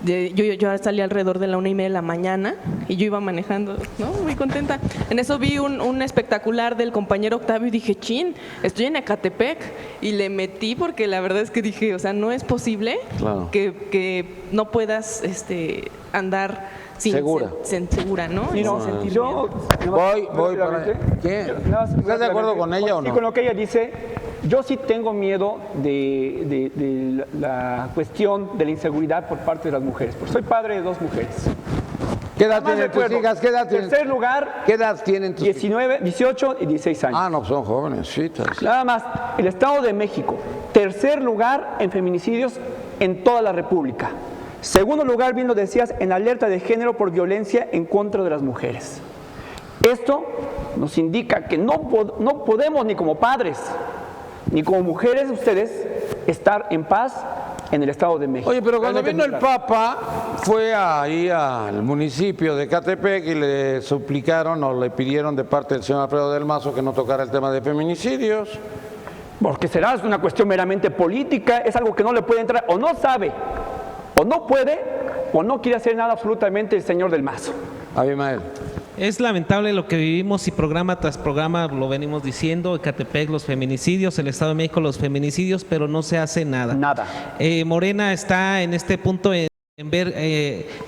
Yo salí alrededor de la 1:30 de la mañana y yo iba manejando, ¿no? Muy contenta. En eso vi un espectacular del compañero Octavio y dije, chin, estoy en Ecatepec, y le metí porque la verdad es que dije, o sea, no es posible que no puedas andar segura, ¿no? Sí, no, yo voy para... ¿Qué? ¿Estás de acuerdo con ella o no? Sí, con lo que ella dice, yo sí tengo miedo de la cuestión de la inseguridad por parte de las mujeres, porque soy padre de 2 mujeres. ¿Qué edad tienen tus hijas? ¿Qué edad tienen? Tercer lugar, ¿Qué edad tienen tus 19, 18 y 16 años. Ah, no, son jovencitas. Nada más, el Estado de México, tercer lugar en feminicidios en toda la República. Segundo lugar, bien lo decías, en alerta de género por violencia en contra de las mujeres. Esto nos indica que no podemos ni como padres, ni como mujeres ustedes, estar en paz en el Estado de México. Oye, pero cuando vino el Papa, fue ahí al municipio de Ecatepec y le suplicaron o le pidieron de parte del señor Alfredo del Mazo que no tocara el tema de feminicidios. Porque será una cuestión meramente política, es algo que no le puede entrar, o no sabe, o no puede, o no quiere hacer nada absolutamente el señor del Mazo. Abimael. Es lamentable lo que vivimos y programa tras programa lo venimos diciendo, Ecatepec los feminicidios, el Estado de México los feminicidios, pero no se hace nada. Morena está en este punto en ver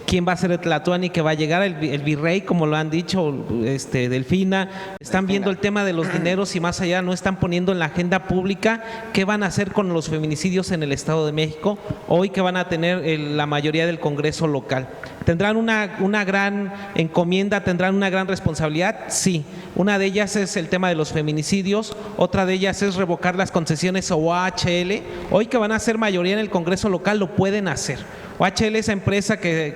quién va a ser el Tlatuani que va a llegar, el virrey, como lo han dicho, Delfina. Están viendo el tema de los dineros y más allá no están poniendo en la agenda pública qué van a hacer con los feminicidios en el Estado de México, hoy que van a tener la mayoría del Congreso local. ¿Tendrán una gran encomienda, tendrán una gran responsabilidad? Sí. Una de ellas es el tema de los feminicidios, otra de ellas es revocar las concesiones OHL. Hoy que van a ser mayoría en el Congreso local lo pueden hacer. OHL, esa empresa que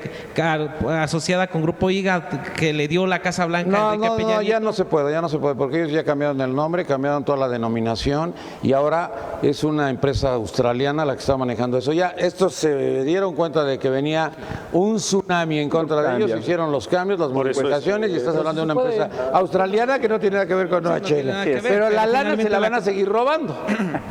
asociada con Grupo IGA que le dio la Casa Blanca a Enrique Peña Nieto. Ya no se puede, porque ellos ya cambiaron el nombre, cambiaron toda la denominación y ahora es una empresa australiana la que está manejando eso. Ya estos se dieron cuenta de que venía un tsunami en contra de ellos, hicieron los cambios, las modificaciones y estás hablando de una empresa australiana que no tiene nada que ver con OHL. Pero la lana se la van a seguir robando.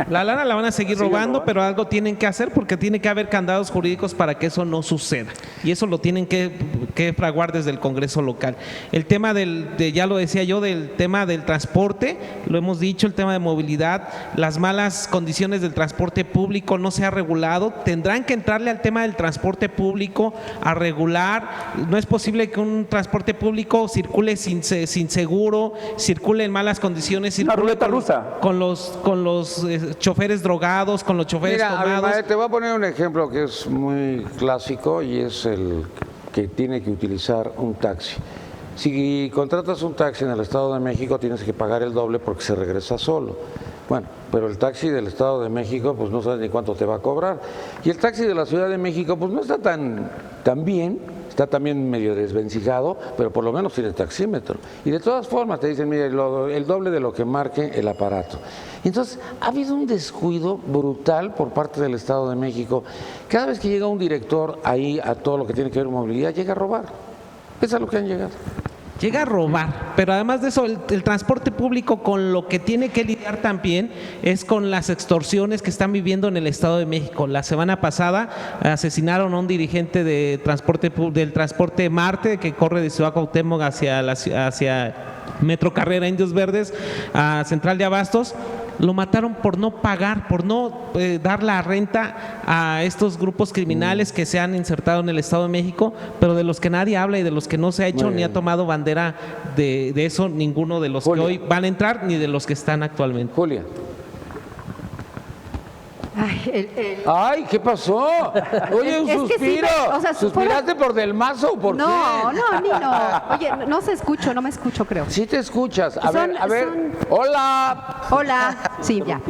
La lana la van a seguir robando, pero algo tienen que hacer porque tiene que haber candados jurídicos para que eso no suceda. Y eso lo tienen que fraguar desde el Congreso local. El tema ya lo decía yo, del tema del transporte, lo hemos dicho, el tema de movilidad, las malas condiciones del transporte público no se ha regulado. Tendrán que entrarle al tema del transporte público a regular. No es posible que un transporte público circule sin seguro, circule en malas condiciones, una ruleta rusa con los choferes drogados, con los choferes tomados. Te voy a poner un ejemplo que es muy clásico y es el que tiene que utilizar un taxi. Si contratas un taxi en el Estado de México tienes que pagar el doble porque se regresa solo. Bueno, pero el taxi del Estado de México pues no sabes ni cuánto te va a cobrar. Y el taxi de la Ciudad de México pues no está tan bien, está también medio desvencijado, pero por lo menos tiene taxímetro. Y de todas formas te dicen, mira, el doble de lo que marque el aparato. Entonces, ha habido un descuido brutal por parte del Estado de México. Cada vez que llega un director ahí a todo lo que tiene que ver con movilidad, llega a robar. Es a lo que han llegado. Llega a robar, pero además de eso, el transporte público con lo que tiene que lidiar también es con las extorsiones que están viviendo en el Estado de México. La semana pasada asesinaron a un dirigente del transporte Marte que corre de Ciudad Cuauhtémoc hacia Metro Carrera, Indios Verdes, a Central de Abastos. Lo mataron por no pagar, por no dar la renta a estos grupos criminales que se han insertado en el Estado de México, pero de los que nadie habla y de los que no se ha hecho ni ha tomado bandera de eso ninguno de los que hoy van a entrar ni de los que están actualmente. Julia. Ay, ¿qué pasó? Oye, un suspiro. ¿Suspiraste por Del Mazo o por qué? No, Oye, no me escucho, creo. Sí te escuchas. A ver. Hola. Sí, ya.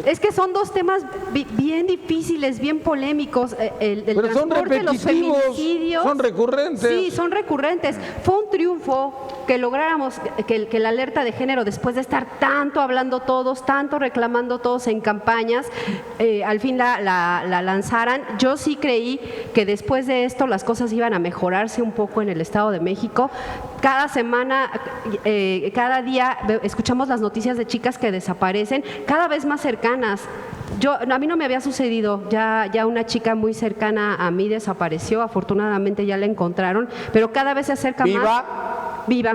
Es que son dos temas bien difíciles, bien polémicos. El pero son repetitivos, los feminicidios. Son recurrentes. Sí, son recurrentes. Fue un triunfo que lográramos que la alerta de género, después de estar tanto hablando todos, tanto reclamando todos en campañas, al fin la lanzaran. Yo sí creí que después de esto las cosas iban a mejorarse un poco en el Estado de México. Cada semana, cada día escuchamos las noticias de chicas que desaparecen, cada vez más cercanas. A mí no me había sucedido, ya una chica muy cercana a mí desapareció, afortunadamente ya la encontraron, pero cada vez se acerca más. Viva.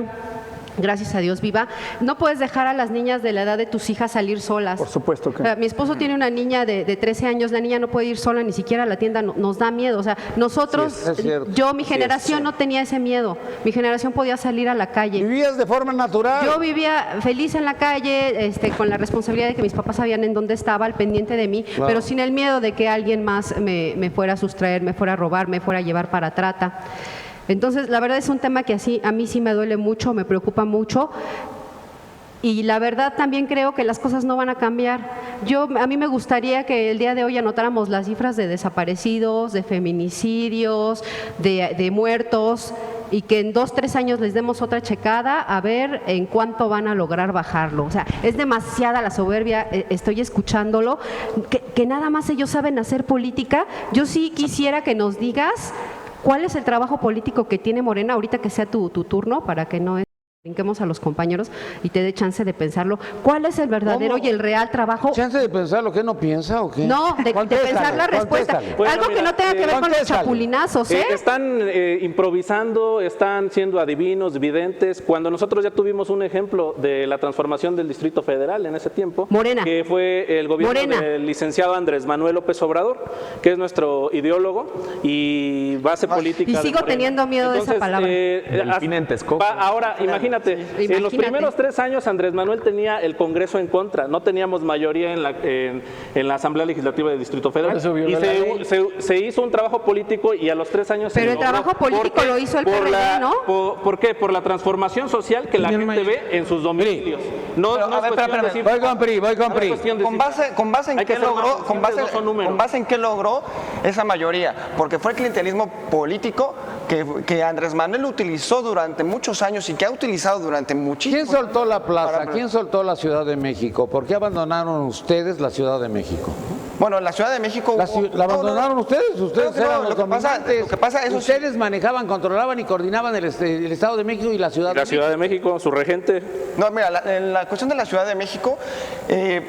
Gracias a Dios, viva. No puedes dejar a las niñas de la edad de tus hijas salir solas. Por supuesto que. Mi esposo tiene una niña de 13 años, la niña no puede ir sola ni siquiera a la tienda, nos da miedo. O sea, nosotros, mi generación no tenía ese miedo. Mi generación podía salir a la calle. ¿Vivías de forma natural? Yo vivía feliz en la calle, con la responsabilidad de que mis papás sabían en dónde estaba, al pendiente de mí, claro, pero sin el miedo de que alguien más me fuera a sustraer, me fuera a robar, me fuera a llevar para trata. Entonces, la verdad es un tema que a mí sí me duele mucho, me preocupa mucho. Y la verdad también creo que las cosas no van a cambiar. A mí me gustaría que el día de hoy anotáramos las cifras de desaparecidos, de feminicidios, de muertos, y que en 2-3 años les demos otra checada a ver en cuánto van a lograr bajarlo. O sea, es demasiada la soberbia, estoy escuchándolo, que nada más ellos saben hacer política. Yo sí quisiera que nos digas ¿cuál es el trabajo político que tiene Morena ahorita que sea tu turno, para que no brinquemos a los compañeros y te dé chance de pensarlo? ¿Cuál es el verdadero y el real trabajo? ¿Chance de pensar lo que no piensa o qué? No, de pensar la respuesta. Bueno, algo que no tenga que ver con los chapulinazos, ¿eh? Están improvisando, están siendo adivinos, videntes. Cuando nosotros ya tuvimos un ejemplo de la transformación del Distrito Federal en ese tiempo, Morena, que fue el gobierno del licenciado Andrés Manuel López Obrador, que es nuestro ideólogo y base política. Y sigo teniendo miedo. Entonces, de esa palabra. Ahora, imagínate, imagínate, en los Imagínate. primeros 3 años Andrés Manuel tenía el Congreso en contra, no teníamos mayoría en la Asamblea Legislativa del Distrito Federal. Eso violó Y la ley. se hizo un trabajo político y a los 3 años Pero se el logró. trabajo político ¿Por qué? lo hizo el Por PRD, ¿no? ¿Por qué? Por la transformación social que la gente ve en sus domicilios. No, Pero, no a es ver, cuestión de espérame. decir- Voy con no es PRI. cuestión de Con decir- base en Hay que qué ser logró, honestos, siempre no son números. con base en qué logró esa mayoría, porque fue el clientelismo político que Andrés Manuel utilizó durante muchos años y que ha utilizado durante muchísimos ¿Quién soltó la plaza? Para- ¿Quién soltó la Ciudad de México? ¿Por qué abandonaron ustedes la Ciudad de México? Bueno, en la Ciudad de México La abandonaron ustedes Claro que no, eran los lo que pasa, eso sí. ustedes manejaban, controlaban y coordinaban el Estado de México y la Ciudad La de Ciudad de México, su regente. No, mira, en la cuestión de la Ciudad de México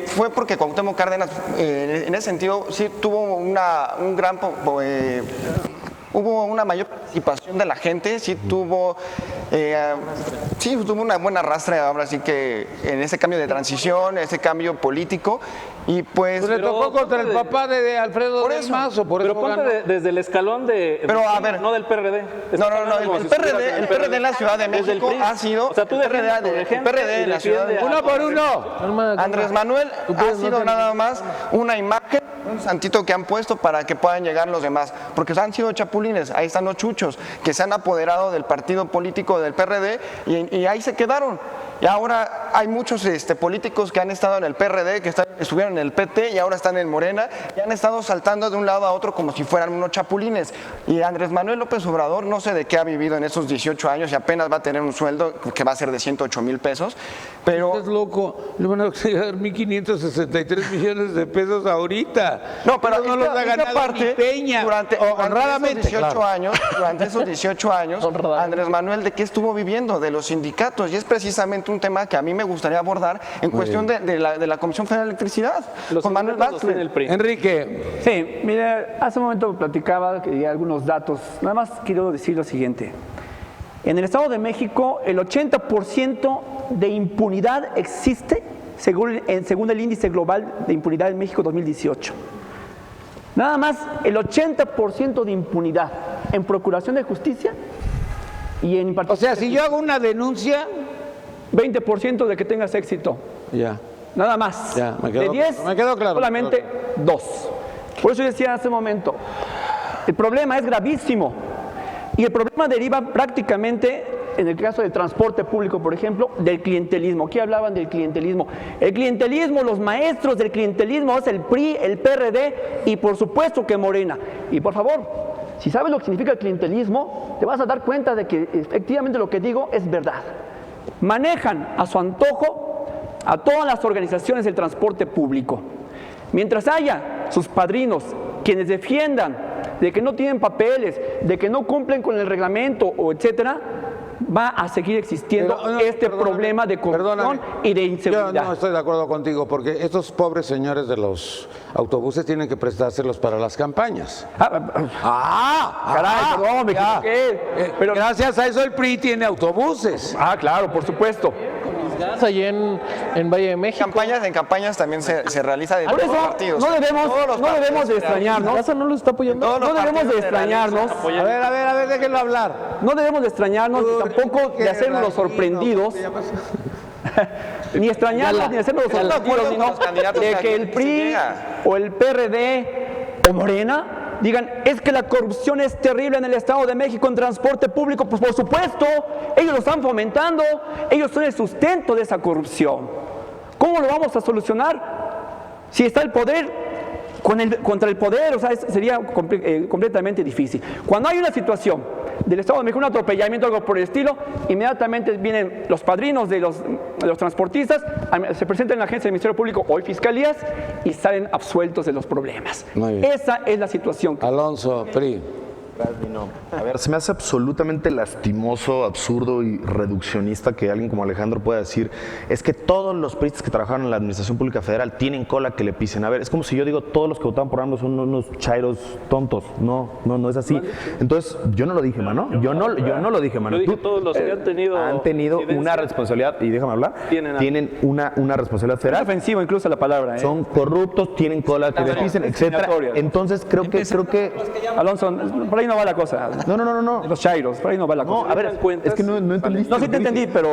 fue porque Cuauhtémoc Cárdenas, en ese sentido, sí tuvo hubo una mayor participación de la gente, sí tuvo una buena arrastre ahora sí que en ese cambio de transición, ese cambio político, y pues... le tocó contra el papá de Alfredo Por del eso. Mazo, por Pero eso ponte ganó. desde el escalón Pero, a ver, no del PRD. No, el PRD en la Ciudad de Desde el México PRI. ha sido... O sea, tú el defiendes a tu PRD regente en y la Ciudad de defiendes Uno por uno. Andrés Manuel ha sido nada más una imagen, un santito que han puesto para que puedan llegar los demás, porque han sido chapulines, ahí están los chuchos, que se han apoderado del partido político del PRD y ahí se quedaron. Y ahora hay muchos políticos que han estado en el PRD, que estuvieron en el PT y ahora están en Morena, y han estado saltando de un lado a otro como si fueran unos chapulines. Y Andrés Manuel López Obrador no sé de qué ha vivido en esos 18 años y apenas va a tener un sueldo que va a ser de 108,000 pesos, pero... Estás loco, le van a dar 1.563 millones de pesos ahorita. No, pero no los ha ganado ni Peña. Honradamente, durante esos 18 años, Andrés Manuel, ¿de qué estuvo viviendo? De los sindicatos, y es precisamente un tema que a mí me gustaría abordar en cuestión de la Comisión Federal de Electricidad, con Manuel Vázquez. Enrique. Sí, mira, hace un momento platicaba que algunos datos. Nada más quiero decir lo siguiente. En el Estado de México, el 80% de impunidad existe según el Índice Global de Impunidad en México 2018. Nada más el 80% de impunidad en Procuración de Justicia y en O sea, si yo hago una denuncia... 20% de que tengas éxito. Ya. Nada más. Ya, me de 10, quedó claro. solamente 2. Por eso decía hace un momento, el problema es gravísimo. Y el problema deriva prácticamente, en el caso del transporte público, por ejemplo, del clientelismo. Aquí hablaban del clientelismo. El clientelismo, los maestros del clientelismo es el PRI, el PRD y por supuesto que Morena. Y por favor, si sabes lo que significa el clientelismo, te vas a dar cuenta de que efectivamente lo que digo es verdad. Manejan a su antojo a todas las organizaciones del transporte público. Mientras haya sus padrinos quienes defiendan de que no tienen papeles, de que no cumplen con el reglamento o etcétera, va a seguir existiendo problema de corrupción y de inseguridad. Yo no estoy de acuerdo contigo, porque estos pobres señores de los autobuses tienen que prestárselos para las campañas. Caray, perdón, me equivoqué. Pero gracias a eso el PRI tiene autobuses. Claro, por supuesto. Allí en Valle de México. En campañas también se realiza de Por todos eso los partidos. no debemos de extrañarnos. ¿Casa no lo está apoyando? No debemos de extrañarnos. A ver, déjenlo hablar. No debemos de extrañarnos, ni tampoco de hacernos los sorprendidos. Ni extrañarnos, ni hacernos los sorprendidos, sino de que el PRI o el PRD o Morena digan, es que la corrupción es terrible en el Estado de México en transporte público. Pues por supuesto, ellos lo están fomentando, ellos son el sustento de esa corrupción. ¿Cómo lo vamos a solucionar? Si está el poder contra el poder, o sea, sería completamente difícil. Cuando hay una situación del Estado de México, un atropellamiento, algo por el estilo, inmediatamente vienen los padrinos de los transportistas, se presentan en la agencia del Ministerio Público, hoy fiscalías, y salen absueltos de los problemas. Esa es la situación. Alonso, PRI. A ver, se me hace absolutamente lastimoso, absurdo y reduccionista que alguien como Alejandro pueda decir es que todos los priistas que trabajaron en la Administración Pública Federal tienen cola que le pisen. A ver, es como si yo digo todos los que votaban por ambos son unos chairos tontos. No es así. Entonces, yo no lo dije, mano. Yo no lo dije, mano. Yo dije todos los que han tenido una responsabilidad, y déjame hablar, tienen una responsabilidad federal. Es ofensivo incluso la palabra. Son corruptos, tienen cola que le pisen, etcétera. Entonces, creo que Alonso, por ahí no va la cosa. No. Los chairos, por ahí no va la cosa. No, a ver, es que no entendiste. No, sí te entendí, pero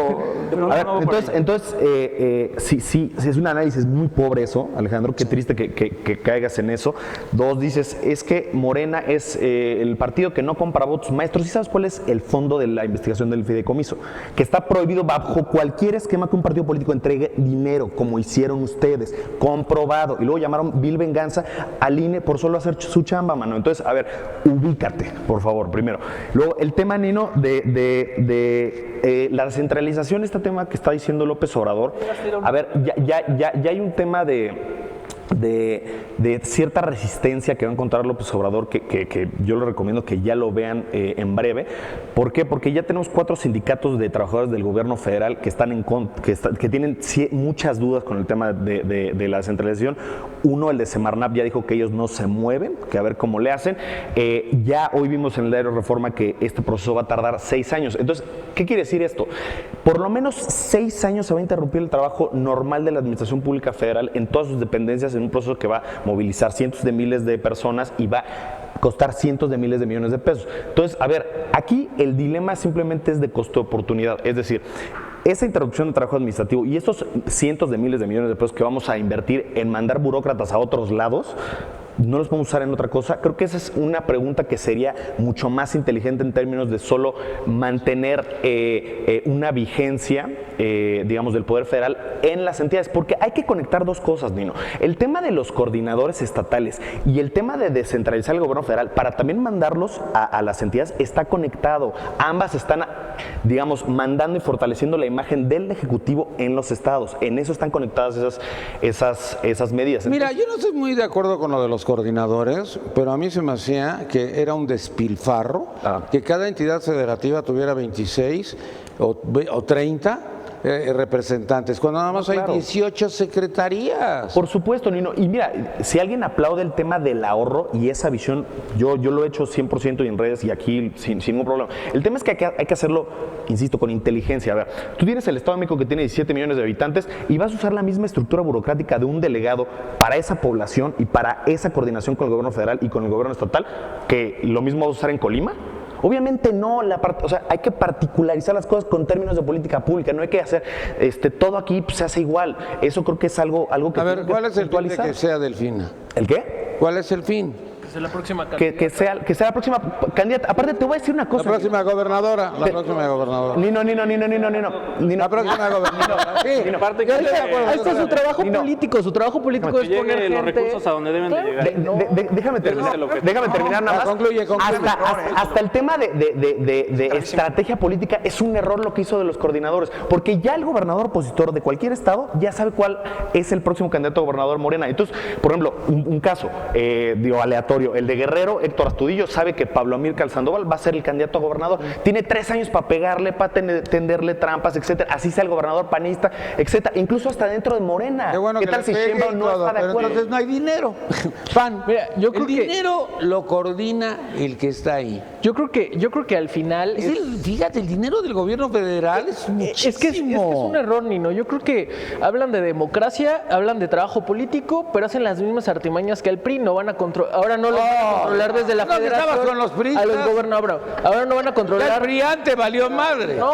A ver, no va por ahí. entonces sí, es un análisis muy pobre eso, Alejandro, qué triste que caigas en eso. Dos, dices, es que Morena es el partido que no compra votos maestros. ¿Y sabes cuál es el fondo de la investigación del fideicomiso? Que está prohibido bajo cualquier esquema que un partido político entregue dinero, como hicieron ustedes, comprobado. Y luego llamaron vil venganza al INE por solo hacer su chamba, mano. Entonces, a ver, ubícate, por favor, primero. Luego, el tema, Nino, de la descentralización, este tema que está diciendo López Obrador. A ver, ya hay un tema de cierta resistencia que va a encontrar López Obrador, que yo le recomiendo que ya lo vean en breve. ¿Por qué? Porque ya tenemos 4 sindicatos de trabajadores del gobierno federal que están que tienen muchas dudas con el tema de la descentralización. Uno, el de Semarnat, ya dijo que ellos no se mueven, que a ver cómo le hacen. Ya hoy vimos en el diario Reforma que este proceso va a tardar 6 años. Entonces, ¿qué quiere decir esto? Por lo menos 6 años se va a interrumpir el trabajo normal de la Administración Pública Federal en todas sus dependencias, en un proceso que va a movilizar cientos de miles de personas y va a costar cientos de miles de millones de pesos. Entonces, a ver, aquí el dilema simplemente es de costo de oportunidad, es decir, esa interrupción de trabajo administrativo y estos cientos de miles de millones de pesos que vamos a invertir en mandar burócratas a otros lados, ¿no los podemos usar en otra cosa? Creo que esa es una pregunta que sería mucho más inteligente en términos de solo mantener una vigencia, digamos, del Poder Federal en las entidades, porque hay que conectar dos cosas, Nino. El tema de los coordinadores estatales y el tema de descentralizar el gobierno federal para también mandarlos a las entidades está conectado. Ambas están, digamos, mandando y fortaleciendo la imagen del Ejecutivo en los estados. En eso están conectadas esas medidas. Mira, yo no estoy muy de acuerdo con lo de los coordinadores, pero a mí se me hacía que era un despilfarro, que cada entidad federativa tuviera 26 o 30 representantes, cuando nada más hay 18 secretarías. Por supuesto, Nino. Y mira, si alguien aplaude el tema del ahorro y esa visión, yo lo he hecho 100% y en redes y aquí sin ningún problema. El tema es que hay que hacerlo, insisto, con inteligencia. A ver, tú tienes el Estado de México que tiene 17 millones de habitantes y vas a usar la misma estructura burocrática de un delegado para esa población y para esa coordinación con el gobierno federal y con el gobierno estatal, que lo mismo vas a usar en Colima. Obviamente no, o sea, hay que particularizar las cosas con términos de política pública, no hay que hacer todo aquí pues, se hace igual. Eso creo que es algo que... A ver, ¿cuál es el fin de que sea Delfina? ¿El qué? ¿Cuál es el fin? Que sea la próxima candidata. Que sea la próxima candidata. Aparte te voy a decir una cosa. La próxima gobernadora. La próxima gobernadora. Nino. La próxima gobernadora. Sí. Nino, aparte, ahí está su trabajo político. Su trabajo político es poner gente... los recursos a donde deben de llegar. Déjame terminar nada más. Concluye. Hasta el tema de estrategia política es un error lo que hizo de los coordinadores, porque ya el gobernador opositor de cualquier estado ya sabe cuál es el próximo candidato a gobernador Morena. Entonces, por ejemplo, un caso, aleatorio, el de Guerrero, Héctor Astudillo, sabe que Pablo Amílcar Sandoval va a ser el candidato a gobernador. Tiene 3 años para pegarle, para tenderle trampas, etcétera. Así sea el gobernador panista, etcétera. Incluso hasta dentro de Morena. ¿Qué tal si Sheinbaum no está de acuerdo? Entonces no hay dinero. Mira, yo creo el dinero lo coordina el que está ahí. Yo creo que al final... Fíjate, el dinero del gobierno federal es muchísimo. Es que es un error, Nino. Yo creo que hablan de democracia, hablan de trabajo político, pero hacen las mismas artimañas que el PRI. No van a controlar... Ahora no lo van a controlar desde la federación con los a los gobernadores. Ahora no van a controlar... El PRIante valió madre. No.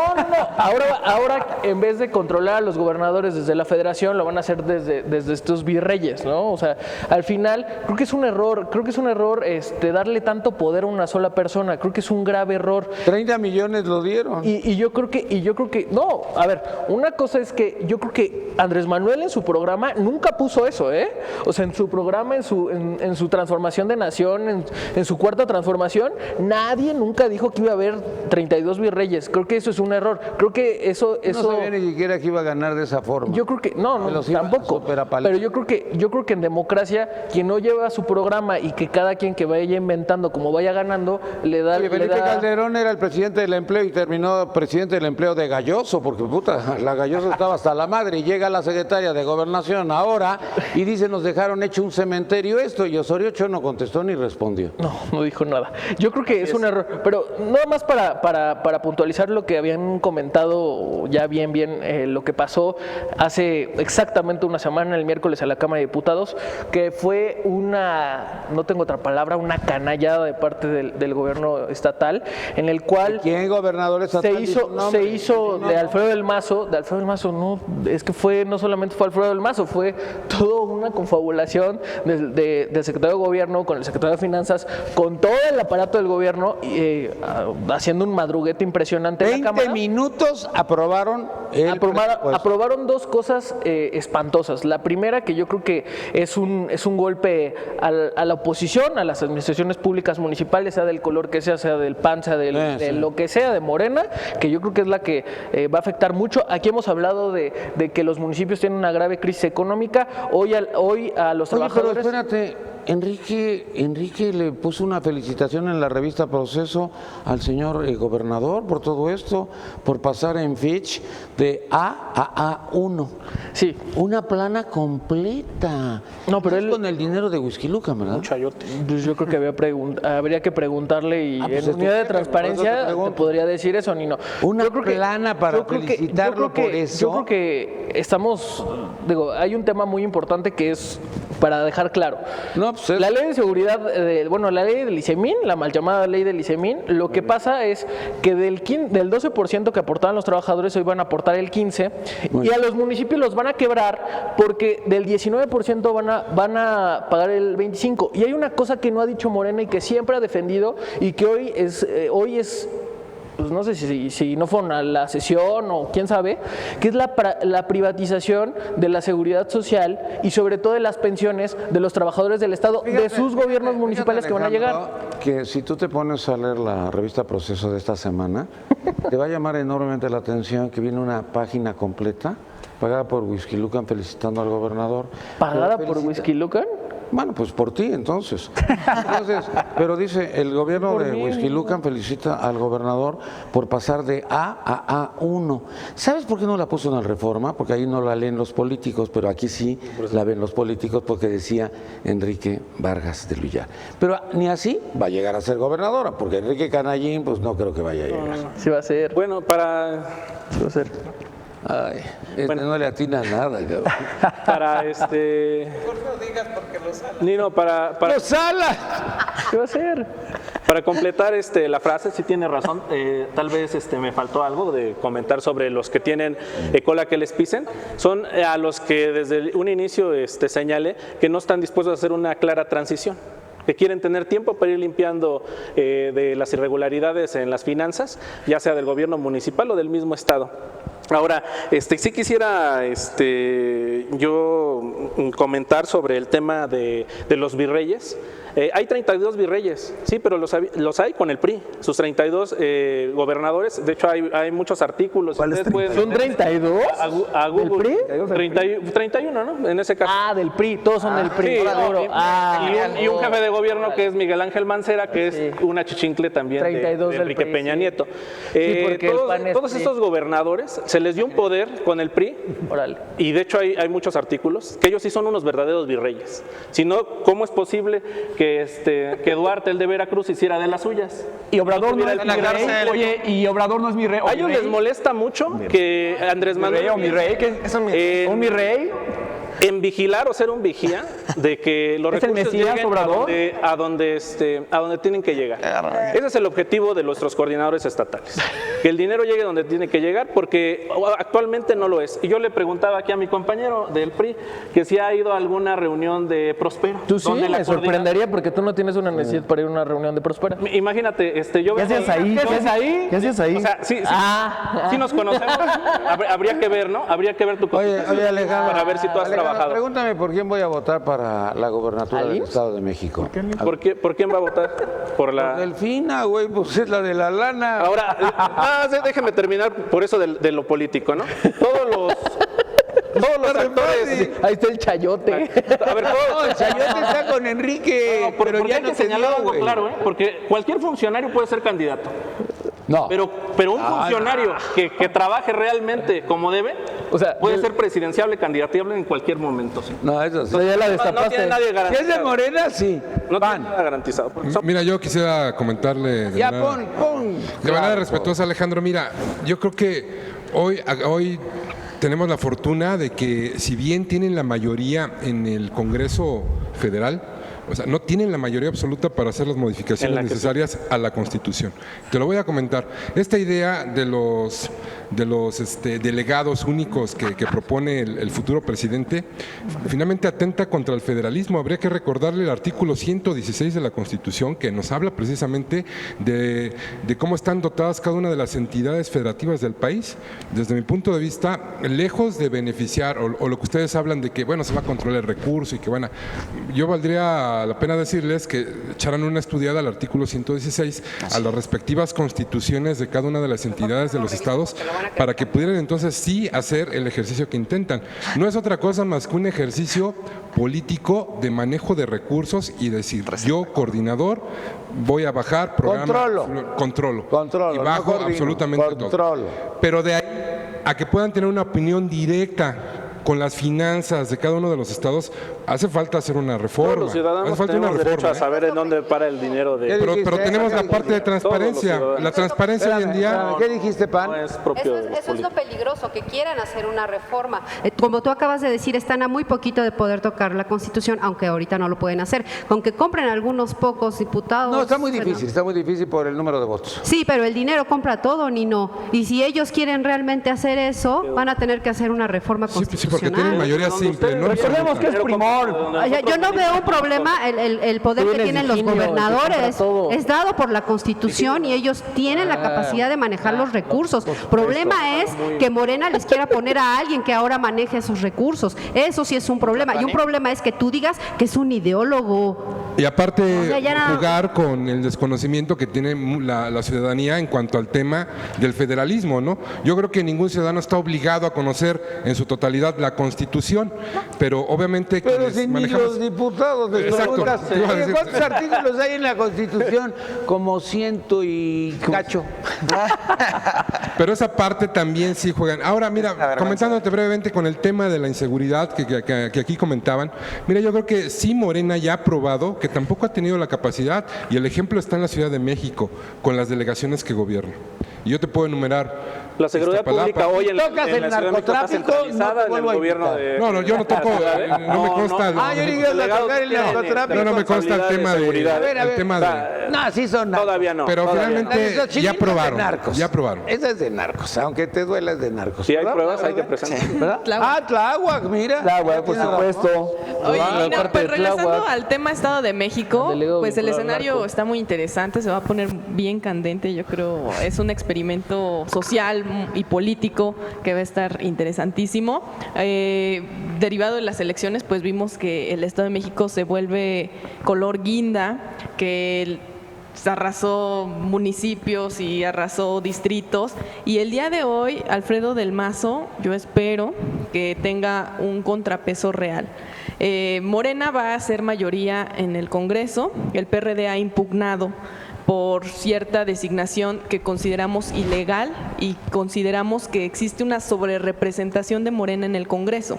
Ahora en vez de controlar a los gobernadores desde la federación, lo van a hacer desde estos virreyes, ¿no? O sea, al final creo que es un error darle tanto poder a una sola persona. Creo que es un grave error. 30 millones lo dieron. Y yo creo que no, a ver, una cosa es que yo creo que Andrés Manuel en su programa nunca puso eso, ¿eh? O sea, en su programa, en su transformación de nación, en su cuarta transformación, nadie nunca dijo que iba a haber 32 virreyes. Creo que eso es un error. Creo que eso no sabía ni siquiera que iba a ganar de esa forma. Yo creo que no, tampoco. Pero yo creo que en democracia quien no lleva su programa y que cada quien que vaya inventando como vaya ganando le da. Felipe Calderón era el presidente del empleo y terminó presidente del empleo de Galloso, porque puta, la Galloso estaba hasta la madre y llega la secretaria de Gobernación ahora y dice nos dejaron hecho un cementerio esto y Osorio Chong no contestó. contestó ni respondió. No dijo nada. Yo creo que es un error, pero nada más para puntualizar lo que habían comentado ya bien lo que pasó hace exactamente una semana, el miércoles, a la Cámara de Diputados, que fue no tengo otra palabra, una canallada de parte del gobierno estatal, en el cual ¿Quién gobernador estatal se hizo de Alfredo del Mazo, no, es que no solamente fue Alfredo del Mazo, fue toda una confabulación del secretario de Gobierno con el secretario de Finanzas, con todo el aparato del gobierno, haciendo un madruguete impresionante en la Cámara. 20 minutos aprobaron Aprobaron dos cosas espantosas. La primera, que yo creo que es un golpe a la oposición, a las administraciones públicas municipales, sea del color que sea del PAN, sea de lo que sea, de Morena, que yo creo que es la que va a afectar mucho. Aquí hemos hablado de que los municipios tienen una grave crisis económica. Hoy a los trabajadores... Pero espérate, Enrique le puso una felicitación en la revista Proceso al señor gobernador por todo esto, por pasar en Fitch de A a A1. Sí. Una plana completa. No, pero él con el dinero de Whisky Lucan, ¿verdad? Un chayote. Pues yo creo que habría que preguntarle y pues en unidad de transparencia te podría decir eso, Nino. Una plana para felicitarlo por eso. Yo creo que hay un tema muy importante que es para dejar claro. La ley de seguridad, la ley del ICEMIN, la mal llamada ley del ICEMIN, lo que pasa es que del 12% que aportaban los trabajadores hoy van a aportar el 15%, y a los municipios los van a quebrar porque del 19% van a pagar el 25%. Y hay una cosa que no ha dicho Morena y que siempre ha defendido y que hoy es pues no sé si no fueron a la sesión o quién sabe, que es la privatización de la seguridad social y sobre todo de las pensiones de los trabajadores del Estado, de sus gobiernos municipales que van a llegar. Que si tú te pones a leer la revista Proceso de esta semana, te va a llamar enormemente la atención que viene una página completa pagada por Whisky Lucan felicitando al gobernador. ¿Pagada por Whisky Lucan? Bueno, pues por ti entonces. Pero dice, el gobierno de Whisky Lucan felicita al gobernador por pasar de A a A1. ¿Sabes por qué no la puso en la Reforma? Porque ahí no la leen los políticos, pero aquí sí la ven los políticos porque decía Enrique Vargas del Villar. Pero ni así va a llegar a ser gobernadora, porque Enrique Canallín, pues no creo que vaya a llegar. Sí va a ser. Bueno, Sí va a ser. Ay, no le atina nada, cabrón. Para Mejor no digas porque lo sala. Nino, para ¡Lo sala! ¿Qué va a hacer? Para completar la frase, sí tiene razón, tal vez me faltó algo de comentar sobre los que tienen cola que les pisen. Son a los que desde un inicio señalé que no están dispuestos a hacer una clara transición, que quieren tener tiempo para ir limpiando de las irregularidades en las finanzas, ya sea del gobierno municipal o del mismo estado. Ahora, sí quisiera yo comentar sobre el tema de los virreyes. Hay 32 virreyes, sí, pero los hay con el PRI, sus 32 gobernadores. De hecho, hay muchos artículos. ¿Son 32? A Google. ¿Del PRI? 31, ¿no? En ese caso. Ah, del PRI, todos son del PRI. Sí, y un jefe de gobierno que es Miguel Ángel Mancera, que es una chichincle también de Enrique Peña Nieto. Todos estos gobernadores se les dio un poder con el PRI, y de hecho hay muchos artículos que ellos sí son unos verdaderos virreyes. Si no, ¿cómo es posible que Duarte, el de Veracruz, hiciera de las suyas? Y Obrador no es mi rey. Oye, y Obrador no es mi rey. A ellos les molesta mucho que Andrés Manuel... ¿O mi rey? ¿Un mi rey? En vigilar o ser un vigía de que los recursos lleguen a donde tienen que llegar. Ese es el objetivo de nuestros coordinadores estatales, que el dinero llegue donde tiene que llegar, porque actualmente no lo es. Y yo le preguntaba aquí a mi compañero del PRI que si ha ido a alguna reunión de Prospera. Tú sí, me sorprendería porque tú no tienes una necesidad para ir a una reunión de Prospera. Imagínate, yo... ¿Qué hacías ahí? ¿Qué hacías ahí? O sea, sí nos conocemos. Habría que ver, ¿no? Habría que ver tu constitución para ver si tú has trabajado. Pregúntame por quién voy a votar para la gobernatura del Estado de México. ¿Por quién va a votar? Por Delfina, güey, pues es la de la lana. Ahora, déjeme terminar por eso de lo político, ¿no? Todos los actores... Ahí está el chayote. A ver, el chayote está con Enrique. Pero ya hay que señalar algo claro, porque cualquier funcionario puede ser candidato. No. Pero un funcionario que trabaje realmente como debe, O sea, puede ser presidenciable, candidatable en cualquier momento. ¿sí? No, eso sí. ya la No destapaste. tiene nadie Si es de garantizado. Morena, sí. No tiene Van. nada garantizado. Mira, yo quisiera comentarle Ya pon. de manera respetuosa, Alejandro. Mira, yo creo que hoy tenemos la fortuna de que, si bien tienen la mayoría en el Congreso Federal, o sea, no tienen la mayoría absoluta para hacer las modificaciones necesarias a la Constitución. Te lo voy a comentar. Esta idea de los delegados únicos que propone el futuro presidente, finalmente atenta contra el federalismo. Habría que recordarle el artículo 116 de la Constitución, que nos habla precisamente de cómo están dotadas cada una de las entidades federativas del país. Desde mi punto de vista, lejos de beneficiar, o lo que ustedes hablan de que, bueno, se va a controlar el recurso y que van a... Yo valdría la pena decirles que echaran una estudiada al artículo 116, a las respectivas constituciones de cada una de las entidades de los estados, para que pudieran entonces sí hacer el ejercicio que intentan. No es otra cosa más que un ejercicio político de manejo de recursos y decir, yo, coordinador, voy a bajar programa, controlo y bajo absolutamente todo. Pero de ahí a que puedan tener una opinión directa con las finanzas de cada uno de los estados, hace falta hacer una reforma. Todos los ciudadanos hace falta tenemos una derecho reforma, a saber en dónde para el dinero de... pero tenemos la parte de transparencia. La transparencia hoy en día... ¿Qué dijiste, Pan? No es propio de los Eso es políticos. lo peligroso, que quieran hacer una reforma. Como tú acabas de decir, están a muy poquito de poder tocar la Constitución, aunque ahorita no lo pueden hacer. Con que compren algunos pocos diputados. No, está muy bueno. difícil por el número de votos. Sí, pero el dinero compra todo, Nino. Y si ellos quieren realmente hacer eso, van a tener que hacer una reforma Sí, constitucional. porque tienen mayoría simple, ¿no? Recordemos que es primor. O sea, yo no veo un problema, el poder que tienen los gobernadores es dado por la Constitución y ellos tienen la capacidad de manejar los recursos. Problema es que Morena les quiera poner a alguien que ahora maneje esos recursos. Eso sí es un problema. Y un problema es que tú digas que es un ideólogo. Y aparte, O sea, ya no- jugar con el desconocimiento que tiene la ciudadanía en cuanto al tema del federalismo, ¿no? Yo creo que ningún ciudadano está obligado a conocer en su totalidad la Constitución, pero obviamente Pero quienes si ni manejamos... los diputados les Exacto. preguntas, Te iba a "Oye, decir- ¿cuántos artículos hay en la Constitución? Como 100 y cacho. Pero esa parte también sí juegan. Ahora, mira, comentándote brevemente con el tema de la inseguridad que aquí comentaban, mira, yo creo que sí Morena ya ha probado que tampoco ha tenido la capacidad, y el ejemplo está en la Ciudad de México, con las delegaciones que gobierna. Y yo te puedo enumerar... La seguridad Iztapalapa. pública hoy en la Tocas Ciudad el de México está narcotráfico, centralizada no te en el vuelvo a gobierno invitar. de... No, yo no toco, no me consta... Ah, yo llegué a tocar el narcotráfico. No me consta el tema de... A ver, el tema de... No, sí son narcos. Todavía no. Pero todavía finalmente Esos ya chilitos probaron, de narcos. ya probaron. Esa es de narcos, aunque te duela, es de narcos. Si hay ¿verdad? pruebas, hay que ¿Verdad? presentar. ¿Verdad? Ah, Tláhuac, mira. Tláhuac, por Tiene razón. supuesto. Oye, La Ina, parte pues de regresando Tláhuac. al tema Estado de México, Delegado pues el vinculado al escenario narco. está muy interesante, se va a poner bien candente, yo creo, es un experimento social y político que va a estar interesantísimo. Derivado de las elecciones, pues vimos que el Estado de México se vuelve color guinda, que se arrasó municipios y arrasó distritos, y el día de hoy Alfredo del Mazo, yo espero que tenga un contrapeso real. Morena va a ser mayoría en el Congreso, el PRD ha impugnado por cierta designación que consideramos ilegal y consideramos que existe una sobrerepresentación de Morena en el Congreso.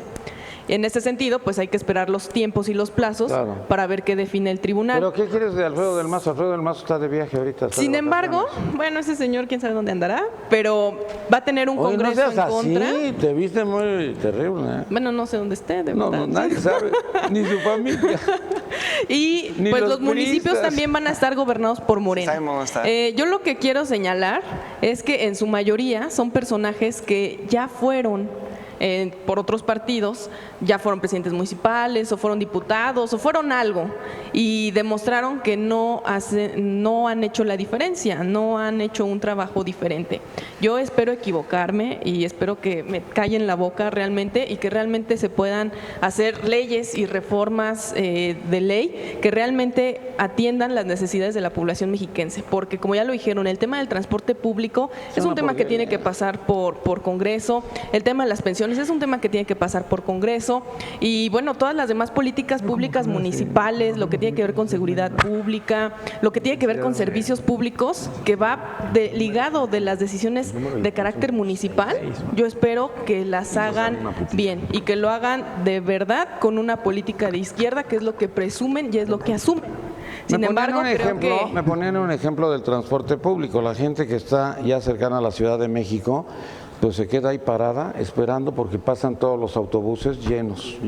En ese sentido, pues hay que esperar los tiempos y los plazos Claro. para ver qué define el tribunal. ¿Pero qué quieres de Alfredo del Mazo? Alfredo del Mazo está de viaje ahorita. está de Sin embargo, vacaciones. bueno, ese señor quién sabe dónde andará, pero va a tener un Oye, no congreso seas en contra. así, te viste muy terrible. ¿eh? Bueno, no sé dónde esté, de No, verdad. no, nadie sabe, ni su familia. Y Ni pues los los municipios priistas. también van a estar gobernados por Morena. Sabemos dónde está. Yo lo que quiero señalar es que en su mayoría son personajes que ya fueron por otros partidos, ya fueron presidentes municipales o fueron diputados o fueron algo y demostraron que no han hecho la diferencia, no han hecho un trabajo diferente. Yo espero equivocarme y espero que me callen la boca realmente y que realmente se puedan hacer leyes y reformas de ley que realmente atiendan las necesidades de la población mexiquense, porque como ya lo dijeron, el tema del transporte público es un tema que tiene que pasar por Congreso, el tema de las pensiones comisiones, es un tema que tiene que pasar por Congreso y bueno, todas las demás políticas públicas municipales, lo que tiene que ver con seguridad pública, lo que tiene que ver con servicios públicos, que va ligado de las decisiones de carácter municipal, yo espero que las hagan bien y que lo hagan de verdad con una política de izquierda, que es lo que presumen y es lo que asumen. Sin embargo, creo que... Me ponían un ejemplo del transporte público. La gente que está ya cercana a la Ciudad de México, pues se queda ahí parada esperando porque pasan todos los autobuses llenos.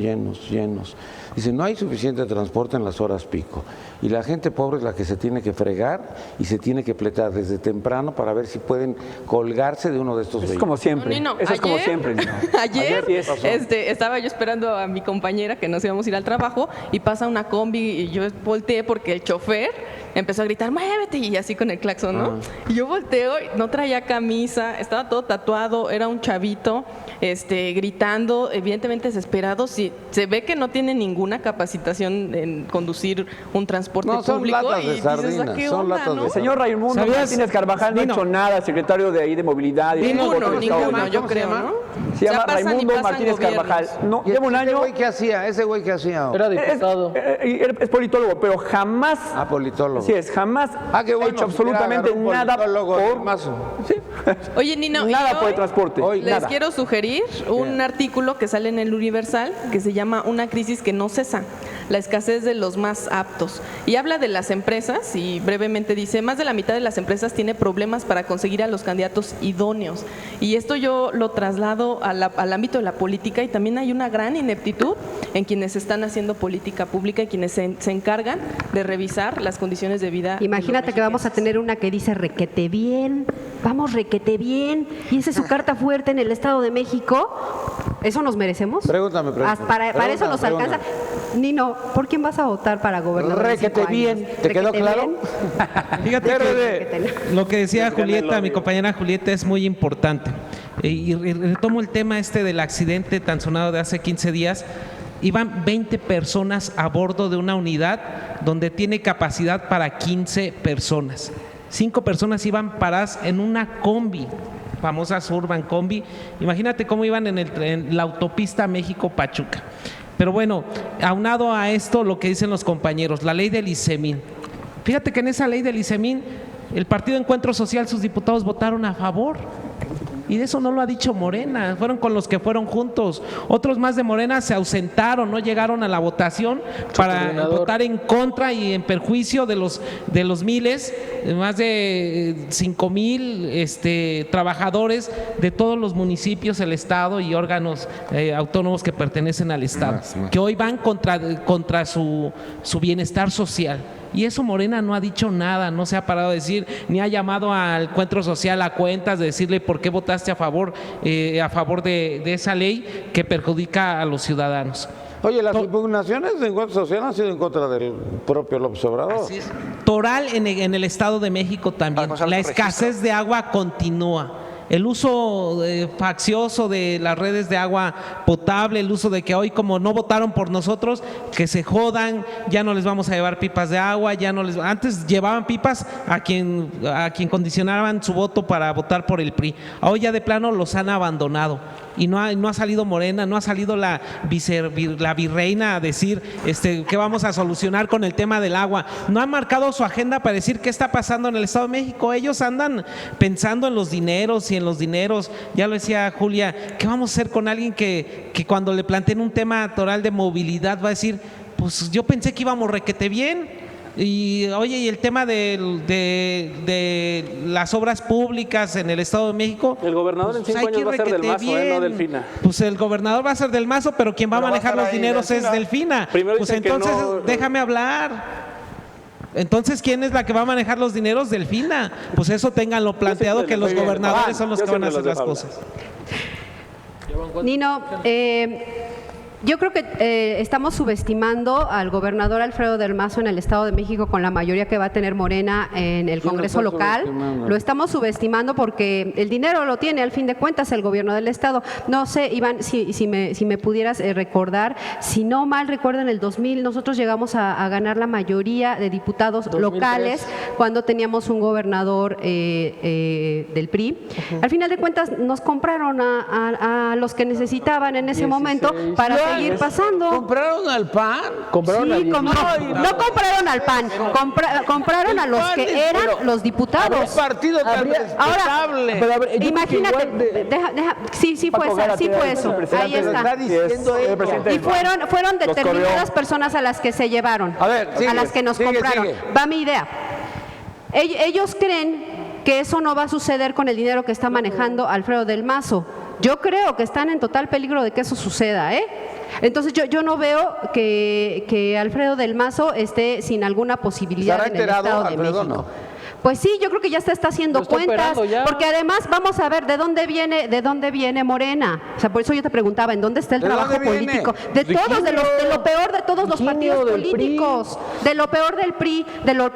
Dice, no hay suficiente transporte en las horas pico. Y la gente pobre es la que se tiene que fregar y se tiene que pletar desde temprano para ver si pueden colgarse de uno de estos vehículos. Es como siempre. Eso es como siempre. Ayer estaba yo esperando a mi compañera que nos íbamos a ir al trabajo y pasa una combi y yo volteé porque el chofer empezó a gritar, muévete, y así con el claxon, ¿no? Y yo volteo, no traía camisa, estaba todo tatuado, era un chavito, gritando, evidentemente desesperado. Si se ve que no tiene ninguna capacitación en conducir un transporte público. Latas de sardinas, ¿qué son onda, latas no? de Señor Raimundo Martínez Carvajal no ha hecho nada, secretario de ahí de movilidad. Ninguno, yo creo, ¿no? Se llama Raimundo Martínez Carvajal. No, lleva un año. ¿Ese güey qué hacía? Era diputado. Es politólogo, pero jamás. Politólogo. Así es, jamás ha hecho absolutamente nada por Mazo. Sí. Oye, Nino, nada por el transporte. Les quiero sugerir un artículo que sale en el Universal que se llama Una crisis que no cesa, la escasez de los más aptos. Y habla de las empresas y brevemente dice, más de la mitad de las empresas tiene problemas para conseguir a los candidatos idóneos. Y esto yo lo traslado al ámbito de la política y también hay una gran ineptitud en quienes están haciendo política pública y quienes se encargan de revisar las condiciones de vida. Imagínate que vamos a tener una que dice requete bien, vamos requete bien, y esa es su carta fuerte en el Estado de México. ¿Eso nos merecemos? Pregúntame. Para eso nos alcanza. Nino, ¿por quién vas a votar para gobernador? Requete bien. ¿Te quedó claro? Fíjate que lo que decía Julieta, mi compañera Julieta, es muy importante. Y retomo el tema del accidente tan sonado de hace 15 días. Iban 20 personas a bordo de una unidad donde tiene capacidad para 15 personas. 5 personas iban paradas en una combi, famosa Urban Combi. Imagínate cómo iban en la autopista México-Pachuca. Pero bueno, aunado a esto, lo que dicen los compañeros, la ley del ISEMIN. Fíjate que en esa ley del ISEMIN, el Partido Encuentro Social, sus diputados votaron a favor. Y de eso no lo ha dicho Morena, fueron con los que fueron juntos. Otros más de Morena se ausentaron, no llegaron a la votación para votar en contra y en perjuicio de los miles, más de 5,000 trabajadores de todos los municipios, el Estado y órganos autónomos que pertenecen al Estado, que hoy van contra su bienestar social. Y eso Morena no ha dicho nada, no se ha parado a decir, ni ha llamado al Encuentro Social a cuentas de decirle por qué votaste a favor de esa ley que perjudica a los ciudadanos. Oye, las impugnaciones de Encuentro Social han sido en contra del propio López Obrador. Así es. Toral en el Estado de México también. La escasez de agua continúa. El uso faccioso de las redes de agua potable, el uso de que hoy como no votaron por nosotros, que se jodan, ya no les vamos a llevar pipas de agua, antes llevaban pipas a quien condicionaban su voto para votar por el PRI. Hoy ya de plano los han abandonado. Y no ha salido Morena, no ha salido la virreina a decir qué vamos a solucionar con el tema del agua. No han marcado su agenda para decir qué está pasando en el Estado de México. Ellos andan pensando en los dineros y en los dineros. Ya lo decía Julia, ¿qué vamos a hacer con alguien que cuando le planteen un tema toral de movilidad va a decir, pues yo pensé que íbamos requete bien? Y oye, y el tema de las obras públicas en el Estado de México. El gobernador en 5 años va a ser del Mazo, no Delfina. Pues el gobernador va a ser del Mazo, pero quien va a manejar los dineros es Delfina. Pues entonces déjame hablar. Entonces, ¿quién es la que va a manejar los dineros? Delfina. Pues eso ténganlo planteado, que los gobernadores son los que van a hacer las cosas. Nino, Yo creo que estamos subestimando al gobernador Alfredo del Mazo en el Estado de México con la mayoría que va a tener Morena en el Congreso local. Lo estamos subestimando porque el dinero lo tiene al fin de cuentas el gobierno del Estado. No sé, Iván, si me pudieras recordar, si no mal recuerdo, en el 2000 nosotros llegamos a ganar la mayoría de diputados 2003. locales cuando teníamos un gobernador del PRI. Al final de cuentas nos compraron a los que necesitaban en ese momento para seguir pasando. ¿Compraron al PAN? Compraron Sí, no compraron al PAN, compraron a los que eran los diputados. Un partido tan respetable. Pero a ver, yo creo que Imagínate, igual sí fue eso, ahí está. Y fueron determinadas personas a las que se llevaron, A ver, sigue, a las que nos compraron. sigue. Va mi idea. Ellos creen que eso no va a suceder con el dinero que está manejando Alfredo del Mazo. Yo creo que están en total peligro de que eso suceda, ¿eh? Entonces yo no veo que Alfredo del Mazo esté sin alguna posibilidad en el Estado de Alfredo, México. no? Pues sí, yo creo que ya se está haciendo Lo está cuentas, operando ya. porque además vamos a ver de dónde viene Morena. O sea, por eso yo te preguntaba, ¿en dónde está el ¿De trabajo dónde viene? político? De todos, de lo peor de todos los partidos del PRI. políticos, de lo peor del PRI, de lo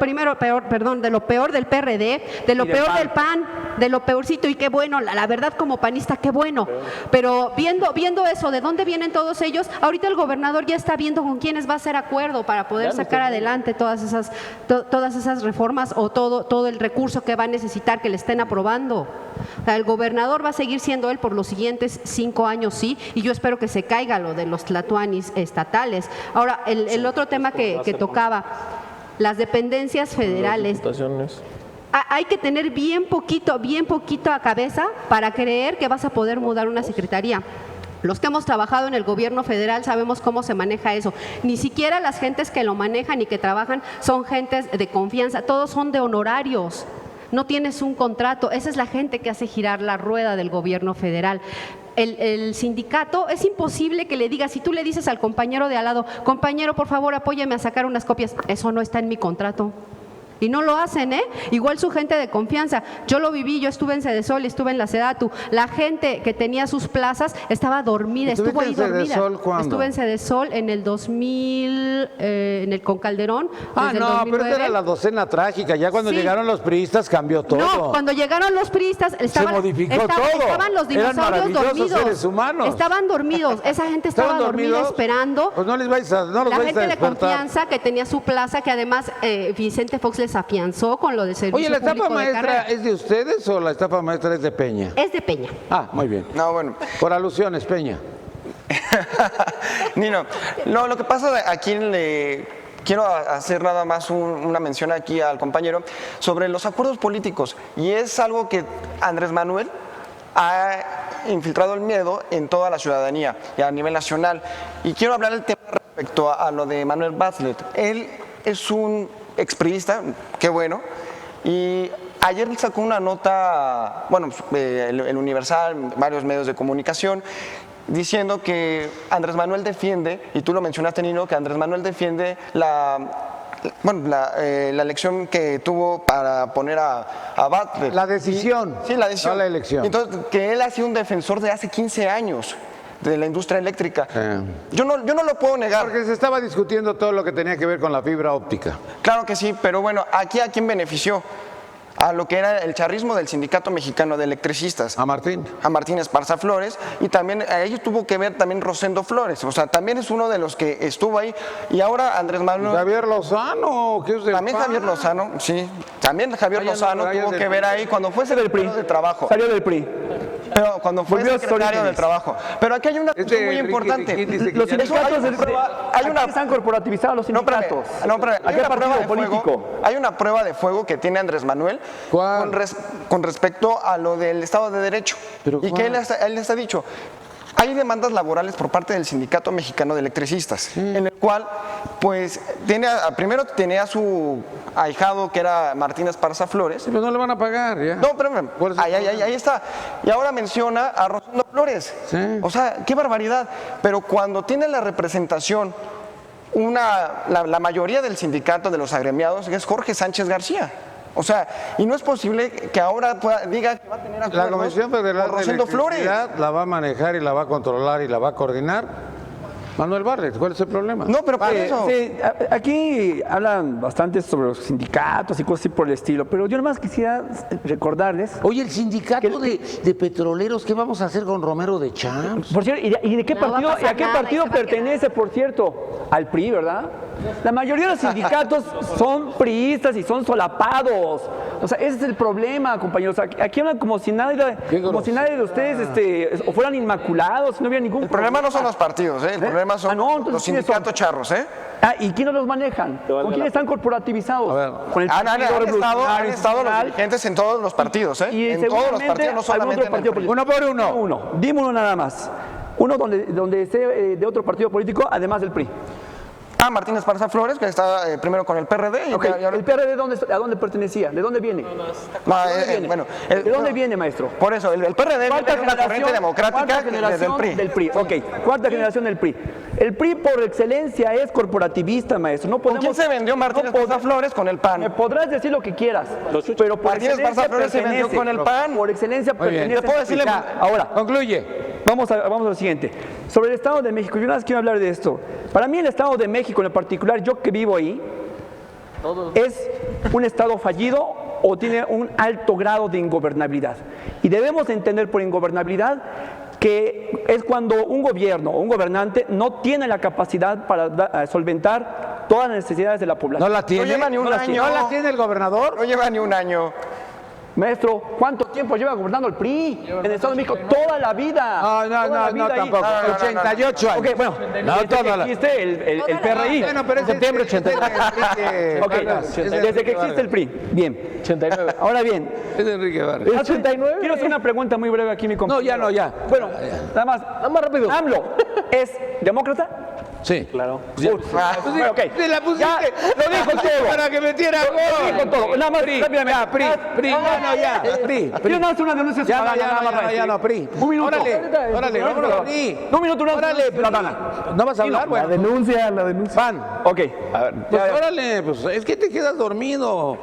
peor del PRD, de lo peor del PAN, de lo peorcito, y qué bueno, la verdad como panista, qué bueno. Pero viendo eso, ¿de dónde vienen todos ellos? Ahorita el gobernador ya está viendo con quiénes va a hacer acuerdo para poder sacar adelante todas esas reformas o todo el recurso que va a necesitar que le estén aprobando. O sea, el gobernador va a seguir siendo él por los siguientes 5 años, sí, y yo espero que se caiga lo de los tlatoanis estatales. Ahora, el otro tema que tocaba, las dependencias federales. Hay que tener bien poquito a cabeza para creer que vas a poder mudar una secretaría. Los que hemos trabajado en el gobierno federal sabemos cómo se maneja eso. Ni siquiera las gentes que lo manejan y que trabajan son gentes de confianza, todos son de honorarios. No tienes un contrato, esa es la gente que hace girar la rueda del gobierno federal. El sindicato, es imposible que le diga, si tú le dices al compañero de al lado, compañero, por favor, apóyame a sacar unas copias, eso no está en mi contrato. Y no lo hacen, ¿eh? Igual su gente de confianza. Yo lo viví, yo estuve en Sedesol, estuve en la Sedatu. La gente que tenía sus plazas estaba dormida, estuvo ahí dormida. Sedesol cuándo? Estuve en Sedesol en el 2000, con Calderón. Ah, desde el no, 2009. pero esa era la docena trágica. Ya cuando Sí. llegaron los priistas cambió todo. No, cuando llegaron los priistas estaban todo. estaban los Eran dinosaurios maravillosos dormidos. seres humanos. Estaban dormidos, esa gente estaba ¿Estaban dormida dormidos? esperando. Pues no los vais a La gente de despertar. confianza que tenía su plaza, que además Vicente Fox les afianzó con lo del servicio Oye, ¿la estafa público de maestra carrera. es de ustedes o la estafa maestra es de Peña? Es de Peña. Ah, muy bien. No, bueno. Por alusiones, Peña. Nino, no, lo que pasa aquí quiero hacer nada más una mención aquí al compañero sobre los acuerdos políticos, y es algo que Andrés Manuel ha infiltrado el miedo en toda la ciudadanía y a nivel nacional. Y quiero hablar del tema respecto a lo de Manuel Bartlett. Él es un expriista, qué bueno, y ayer sacó una nota, bueno, el Universal, varios medios de comunicación, diciendo que Andrés Manuel defiende, y tú lo mencionaste, Nino, que Andrés Manuel defiende la elección que tuvo para poner a Bartlett. La decisión. Sí, la decisión. No la elección. Entonces, que él ha sido un defensor de hace 15 años de la industria eléctrica. Yo no lo puedo negar. Porque se estaba discutiendo todo lo que tenía que ver con la fibra óptica. Claro que sí, pero bueno, aquí ¿a quién benefició? A lo que era el charrismo del Sindicato Mexicano de Electricistas. A Martín. A Martín Esparza Flores, y también a ellos tuvo que ver también Rosendo Flores, o sea, también es uno de los que estuvo ahí, y ahora Andrés Manuel... Javier Lozano, ¿qué es del También PAN? Javier Lozano, sí, también Javier Vaya, Lozano vaya tuvo del que ver PRI. ahí cuando fue secretario de Trabajo. Salió del PRI. Pero cuando fue Volvió a sus secretario del orígenes. Trabajo. Pero aquí hay una cuestión muy Ricky importante. Riquín dice que Los ya no- sindicatos hay una- aquí están corporativizados los No, espérame, sindicatos. no, espérame, hay Aquí hay una prueba partido de político. fuego. Hay una prueba de fuego que tiene Andrés Manuel ¿Cuál? con respecto a lo del Estado de Derecho. ¿Pero Y que él les ha dicho, hay demandas laborales por parte del Sindicato Mexicano de Electricistas, en el cual, pues, primero tenía a su ahijado, que era Martín Esparza Flores. Sí, pero no le van a pagar, ya. No, pero Por eso- ahí está. Y ahora menciona a Rosendo Flores. Sí. O sea, qué barbaridad. Pero cuando tiene la representación la mayoría del sindicato de los agremiados, es Jorge Sánchez García. O sea, y no es posible que ahora diga que va a tener acuerdos La Comisión Federal con de Rosendo Flores. Electricidad la va a manejar y la va a controlar y la va a coordinar Manuel Barlet, ¿cuál es el problema? No, pero por eso. Sí, aquí hablan bastante sobre los sindicatos y cosas así por el estilo, pero yo nada más quisiera recordarles. Oye, el sindicato de petroleros, ¿qué vamos a hacer con Romero de Champs? Por cierto, ¿y de qué No va a partido, pasar a qué nada, partido ahí se va a pertenece, por cierto? Al PRI, ¿verdad? La mayoría de los sindicatos son priistas y son solapados. O sea, ese es el problema, compañeros. Aquí hablan como si nadie de ustedes fueran inmaculados, no hubiera ningún El problema no son los partidos, ¿eh? El problema son los sindicatos charros, ¿eh? ¿Y quiénes los manejan? ¿Con quiénes están corporativizados? Con el Han Partido Revolucionario estado los Institucional. dirigentes en todos los partidos, ¿eh? Y En todos los partidos, no solamente en el PRI. Uno por uno. Dime uno nada más. Uno donde esté de otro partido político, además del PRI. Martín Esparza Flores, que está primero con el PRD. Ok, ¿el PRD a dónde pertenecía? ¿De dónde viene? ¿De dónde viene, maestro? Por eso, el PRD viene de una corriente democrática del PRI. Del PRI. Ok, cuarta generación del PRI. El PRI por excelencia es corporativista, maestro. No podemos, ¿Con quién se vendió Martín Esparza Flores? Con el PAN. Me podrás decir lo que quieras, pero por Martín excelencia Esparza Flores se vendió pertenece. con el PAN. Por excelencia pertenece. ¿Le puedo decirle? Ahora, Concluye. Vamos a lo siguiente. Sobre el Estado de México, yo nada más quiero hablar de esto. Para mí el Estado de México en particular, yo que vivo ahí, es un Estado fallido o tiene un alto grado de ingobernabilidad. Y debemos entender por ingobernabilidad que es cuando un gobierno o un gobernante no tiene la capacidad para solventar todas las necesidades de la población. ¿No la tiene? No lleva ni un año. ¿No la tiene el gobernador? No lleva ni un año. Maestro, ¿cuánto tiempo lleva gobernando el PRI en el Estado de México? Toda la vida. No, tampoco. 88 años. Ok, bueno, desde que existe el PRI. Bueno, pero es septiembre 89. Ok, desde que existe el PRI. Bien. 89. Ahora bien. Es de Enrique Barrio. 89. Quiero hacer una pregunta muy breve aquí, mi compañero. No, ya. Bueno, nada más rápido. ¿AMLO es demócrata? Sí. Claro. Ok. Te la pusiste. Lo dijo todo. Para que metiera gol. Lo dijo todo. Nada más, rápidamente. PRI. PRI. Quiero dar una denuncia ciudadana. Ya no, PRI. Un minuto. Órale, vámonos, PRI. Un minuto, Órale, ciudadana. ¿No vas a hablar? La Bueno. denuncia. Pan. Ok. A ver, Pues órale, pues es que te quedas dormido.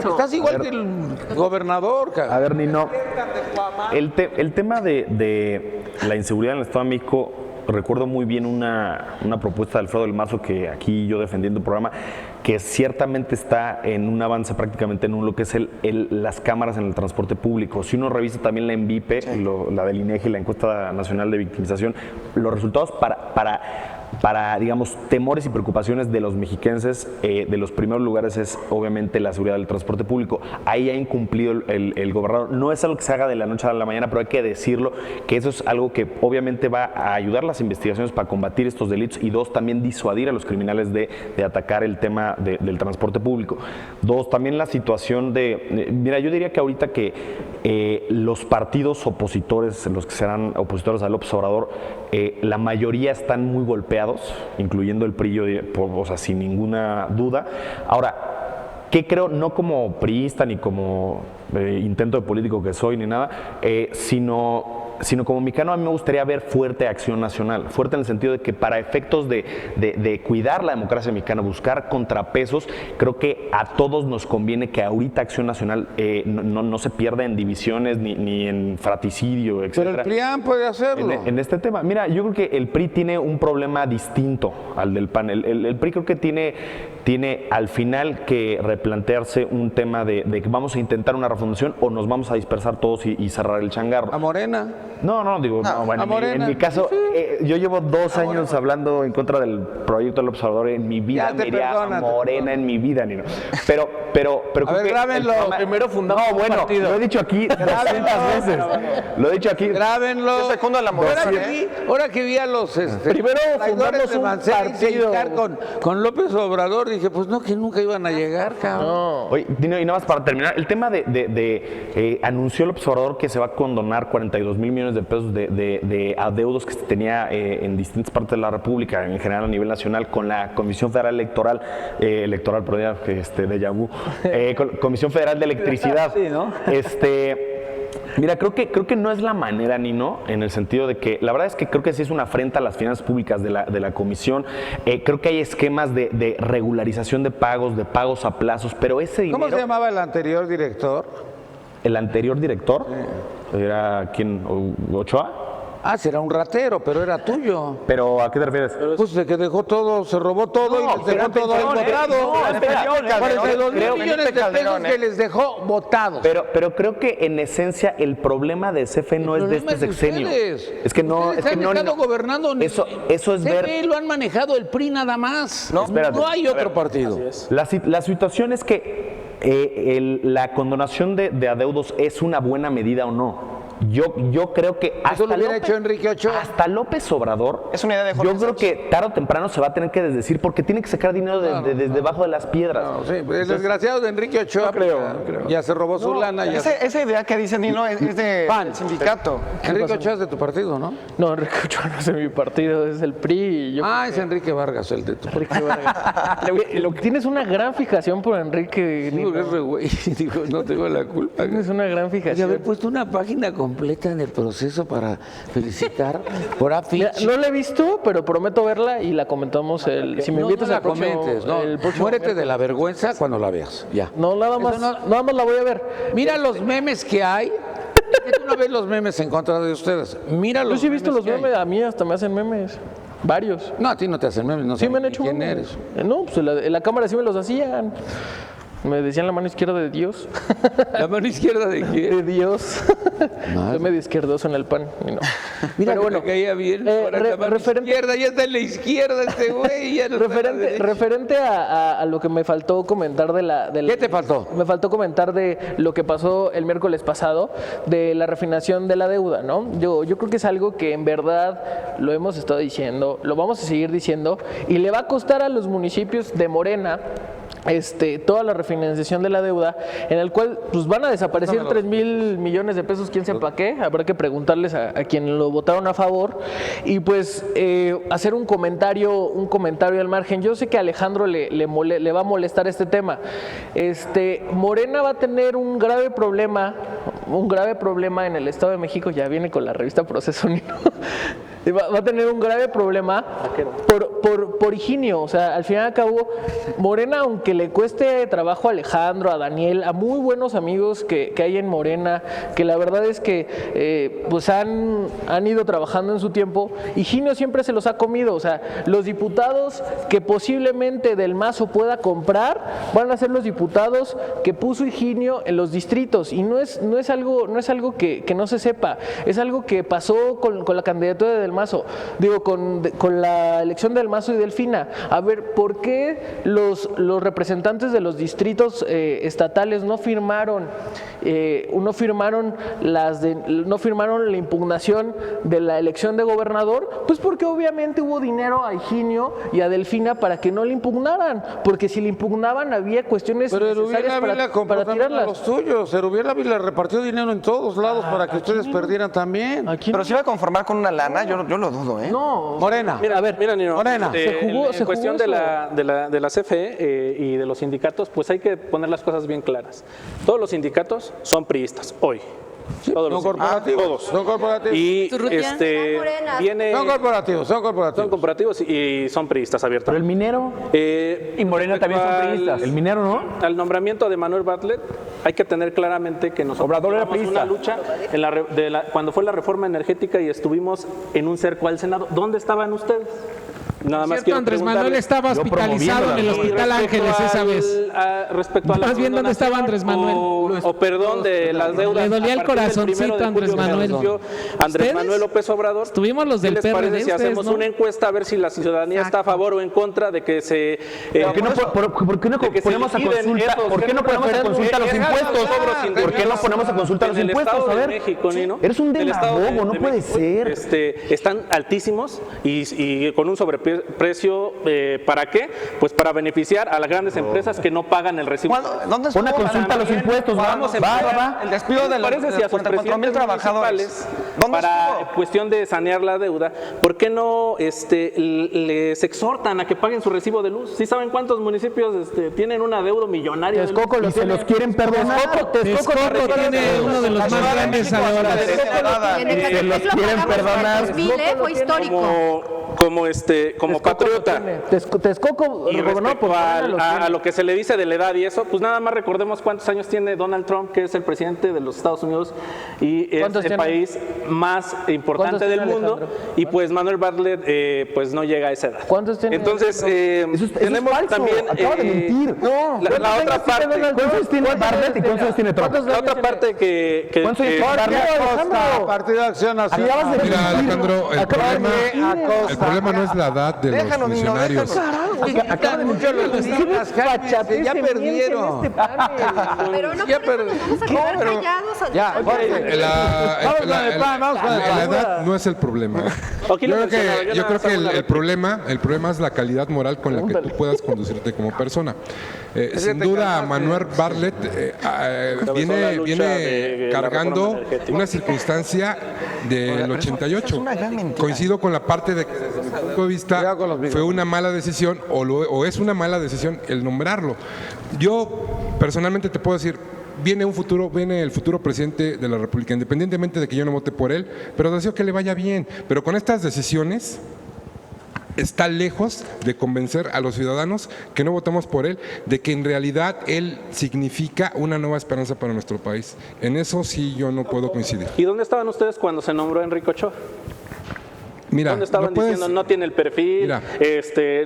Estás igual que el gobernador, a ver, Nino. El tema de la inseguridad en el Estado de México, recuerdo muy bien una propuesta de Alfredo del Mazo que aquí yo defendí en tu programa, que ciertamente está en un avance prácticamente nulo, que es las cámaras en el transporte público. Si uno revisa también la ENVIPE, la del INEGI, la encuesta nacional de victimización, los resultados para, digamos, temores y preocupaciones de los mexiquenses, de los primeros lugares es obviamente la seguridad del transporte público. Ahí ha incumplido el gobernador. No es algo que se haga de la noche a la mañana, pero hay que decirlo, que eso es algo que obviamente va a ayudar las investigaciones para combatir estos delitos y dos, también disuadir a los criminales de atacar el tema del transporte público. Dos, también la situación mira, yo diría que ahorita que los partidos opositores, los que serán opositores al López Obrador, la mayoría están muy golpeados, incluyendo el PRI, o sea, sin ninguna duda. Ahora, ¿qué creo? No como priista ni como intento de político que soy ni nada, sino como mexicano a mí me gustaría ver fuerte acción nacional, fuerte en el sentido de que para efectos de cuidar la democracia mexicana, buscar contrapesos, creo que a todos nos conviene que ahorita acción nacional no se pierda en divisiones ni en fratricidio, etc. Pero el PRIAN puede hacerlo. En este tema, mira, yo creo que el PRI tiene un problema distinto al del PAN. El PRI creo que tiene al final que replantearse un tema de que vamos a intentar una refundación o nos vamos a dispersar todos y cerrar el changarro. ¿A Morena? No, bueno, en mi caso, yo llevo 2 años hablando en contra del proyecto del observador. En mi vida me iría a Morena en mi vida, ni no. Pero a ver, grábenlo. Primero fundamos no, bueno, partido. lo he dicho aquí 200 veces. Lo he dicho aquí. Grábenlo. Yo secundo a la moderación. Ahora que vi a los Primero traidores fundamos de un Mancera partido. con López Obrador, dije, pues no, que nunca iban a llegar, cabrón. Oye, Dino, y nada más para terminar, el tema anunció López Obrador que se va a condonar 42 mil millones de pesos de adeudos que se tenía en distintas partes de la República, en general a nivel nacional, con la Comisión Federal Electoral, pero ya déjà vu, Comisión Federal de Electricidad. Sí, ¿no? Mira, creo que no es la manera, Nino, en el sentido de que la verdad es que creo que sí es una afrenta a las finanzas públicas de la comisión. Creo que hay esquemas de regularización de pagos a plazos, pero ese dinero... ¿Cómo se llamaba el anterior director? ¿El anterior director? ¿Era quién? ¿Ochoa? Ah, será un ratero, pero era tuyo. ¿Pero a qué te refieres? Pues de que dejó todo, se robó todo y les dejó todo ahí botado. 42 millones de pesos que les dejó botados. Pero creo que en esencia el problema de CFE no es de este sexenio. Es que no, Ustedes han estado gobernando. Eso es ver. CFE lo han manejado el PRI nada más. Espérate, no hay otro partido. La situación es que la condonación de adeudos es una buena medida o no. Yo creo que Eso lo hubiera hecho Enrique Ochoa. hasta López Obrador, Es una idea de Jorge yo creo Sánchez. que tarde o temprano se va a tener que desdecir porque tiene que sacar dinero desde debajo de las piedras. No, sí, pues el desgraciado de Enrique Ochoa ya se robó su lana. Esa idea que dice Nino es de PAN. sindicato. Enrique Ochoa es de tu partido, ¿no? No, Enrique Ochoa no es de mi partido, es el PRI. Y yo Es Enrique Vargas, el de tu partido. Enrique Vargas. Tienes una gran fijación por Enrique. Sí, Nino. es re güey. Digo, no tengo la culpa. Tienes una gran De fijación. haber puesto una página completa en el proceso para felicitar por afiche. Mira, no la he visto, pero prometo verla y la comentamos si me invitas no la al próximo, comentes, no. el próximo Muérete de miércoles. la vergüenza cuando la veas, ya. No, nada más la voy a ver. Mira los memes que hay. ¿Por qué tú no ves los memes en contra de ustedes? Mira los Yo sí he visto los que hay. memes, a mí hasta me hacen memes. Varios. No, a ti no te hacen memes, no Sí me han sabes hecho quién memes. eres. No, pues en la cámara sí me los hacían. Me decían la mano izquierda de Dios. ¿La mano izquierda de quién? De Dios. Soy medio izquierdoso en el pan. Y no. Mira, Pero bueno, me caía bien. Ahora la mano referente- izquierda, ya está en la izquierda este güey. Ya no está en la derecha. Referente a lo que me faltó comentar de la... ¿Qué te faltó? Me faltó comentar de lo que pasó el miércoles pasado, de la refinación de la deuda, ¿no? Yo creo que es algo que en verdad lo hemos estado diciendo, lo vamos a seguir diciendo, y le va a costar a los municipios de Morena toda la refinanciación de la deuda, en el cual pues van a desaparecer 3,000 millones de pesos, quién sepa qué, habrá que preguntarles a quien lo votaron a favor, y pues hacer un comentario al margen. Yo sé que a Alejandro le va a molestar este tema. Morena va a tener un grave problema en el Estado de México, ya viene con la revista Proceso Nino. Va a tener un grave problema por Higinio. O sea, al final y al cabo, Morena, aunque le cueste trabajo a Alejandro, a Daniel, a muy buenos amigos que hay en Morena, que la verdad es que pues han ido trabajando en su tiempo, Higinio siempre se los ha comido. O sea, los diputados que posiblemente Del Mazo pueda comprar van a ser los diputados que puso Higinio en los distritos. Y no es algo que no se sepa, es algo que pasó con la candidatura de Del Mazo, digo, con la elección de Del Mazo y Delfina. A ver, ¿por qué los representantes de los distritos estatales no firmaron la impugnación de la elección de gobernador? Pues porque obviamente hubo dinero a Higinio y a Delfina para que no le impugnaran, porque si le impugnaban había cuestiones Pero Erubiel Erubiel necesarias Ávila compró para también a tirarlas. los tuyos. Erubiel Ávila repartió dinero en todos lados para que ustedes perdieran también. Pero si iba a conformar con una lana, yo lo dudo, ¿eh? No, Morena. Mira, Nino, Morena. en cuestión eso. de la CFE y de los sindicatos, pues hay que poner las cosas bien claras. Todos los sindicatos son priistas hoy. Todos Son los corporativos. todos. Son corporativos. Y viene Son corporativos, son son corporativos. corporativos y son priistas Pero abiertamente. el minero Y Morena también son priistas. el minero no. Al nombramiento de Manuel Bartlett hay que tener claramente que nosotros Obrador era llevamos una priista. lucha cuando fue la reforma energética y estuvimos en un cerco al Senado. ¿Dónde estaban ustedes? Nada más Cierto, quiero Andrés Manuel preguntarles. estaba hospitalizado en el Y Hospital respecto Ángeles esa vez. Respecto a la Más bien, ¿dónde estaba condonación Andrés Manuel? O perdón de las deudas. Le dolía el a partir del corazoncito 1 de a Andrés julio que Manuel. anunció Andrés ¿Ustedes? Manuel López Obrador. Estuvimos los del ¿Qué les parece PRD, si ustedes, hacemos no? una encuesta a ver si la ciudadanía está a favor o en contra de que se... ¿Por qué no de que se ponemos a liquiden consulta? esos ¿Por qué no ponemos a consulta los impuestos? ¿Por qué no ponemos a consulta los En el impuestos? Estado A de ver, México, Nino, eres un el Estado de- demagogo, no de puede México, ser. Están altísimos y con un sobreprecio. ¿Para qué? Pues para beneficiar a las grandes empresas que no pagan el recibo. ¿Dónde Pon a estuvo consulta los impuestos, Vamos a empezar. el despido de ¿Qué les parece los si a sus 44,000 presidentes trabajadores? municipales, ¿Dónde para estuvo? cuestión de sanear la deuda, por qué no les exhortan a que paguen su recibo de luz? ¿Sí saben cuántos municipios tienen una deuda millonaria? de luz? Y se los quieren perdonar. Texcoco tiene uno de los más grandes ahora. En el Se los Ecatepec lo quieren pagamos en el perdonar. 2000, fue histórico. como patriota. Texcoco Y gobernado respecto por Morena lo a tiene. lo que se le dice de la edad y eso, pues nada más recordemos cuántos años tiene Donald Trump, que es el presidente de los Estados Unidos y es ¿Cuántos el tiene? país más importante ¿Cuántos del tiene mundo. Alejandro? Y pues Manuel Bartlett pues no llega a esa edad. ¿Cuántos tiene Entonces Eso es tenemos falso, también acaba de mentir. la otra parte. ¿Cuántos años tiene Bartlett y cuántos años tiene Trump? La otra parte que ¿Cuántos años tiene Bartlett? Acosta, Partido de Acción Nacional. Acabas de Mira, mentir. Alejandro, el problema, Acosta. el problema no es la edad de los Déjanos, niño, funcionarios. Acá muchos los días, cálmense, ya perdieron. Pero no Ya por eso nos vamos a quedar pero- callados. Ya, Jorge. La vamos con el pan. edad no es el problema. Aquí lo mencionaba, Yo creo que nada más el problema es la calidad moral con la que tú puedas conducirte como persona. Sin duda, Manuel Bartlett Encabezó la lucha viene de la cargando reforma energética. una circunstancia del 88. Coincido con la parte de que desde mi punto de vista Cuidado con los micrófonos. fue una mala decisión o es una mala decisión el nombrarlo. Yo personalmente te puedo decir, viene el futuro presidente de la República, independientemente de que yo no vote por él, pero deseo que le vaya bien. Pero con estas decisiones está lejos de convencer a los ciudadanos que no votamos por él, de que en realidad él significa una nueva esperanza para nuestro país. En eso sí yo no puedo coincidir. ¿Y dónde estaban ustedes cuando se nombró a Enrique Ochoa? Mira, ¿Dónde estaban no puedes- diciendo no tiene el perfil, Mira.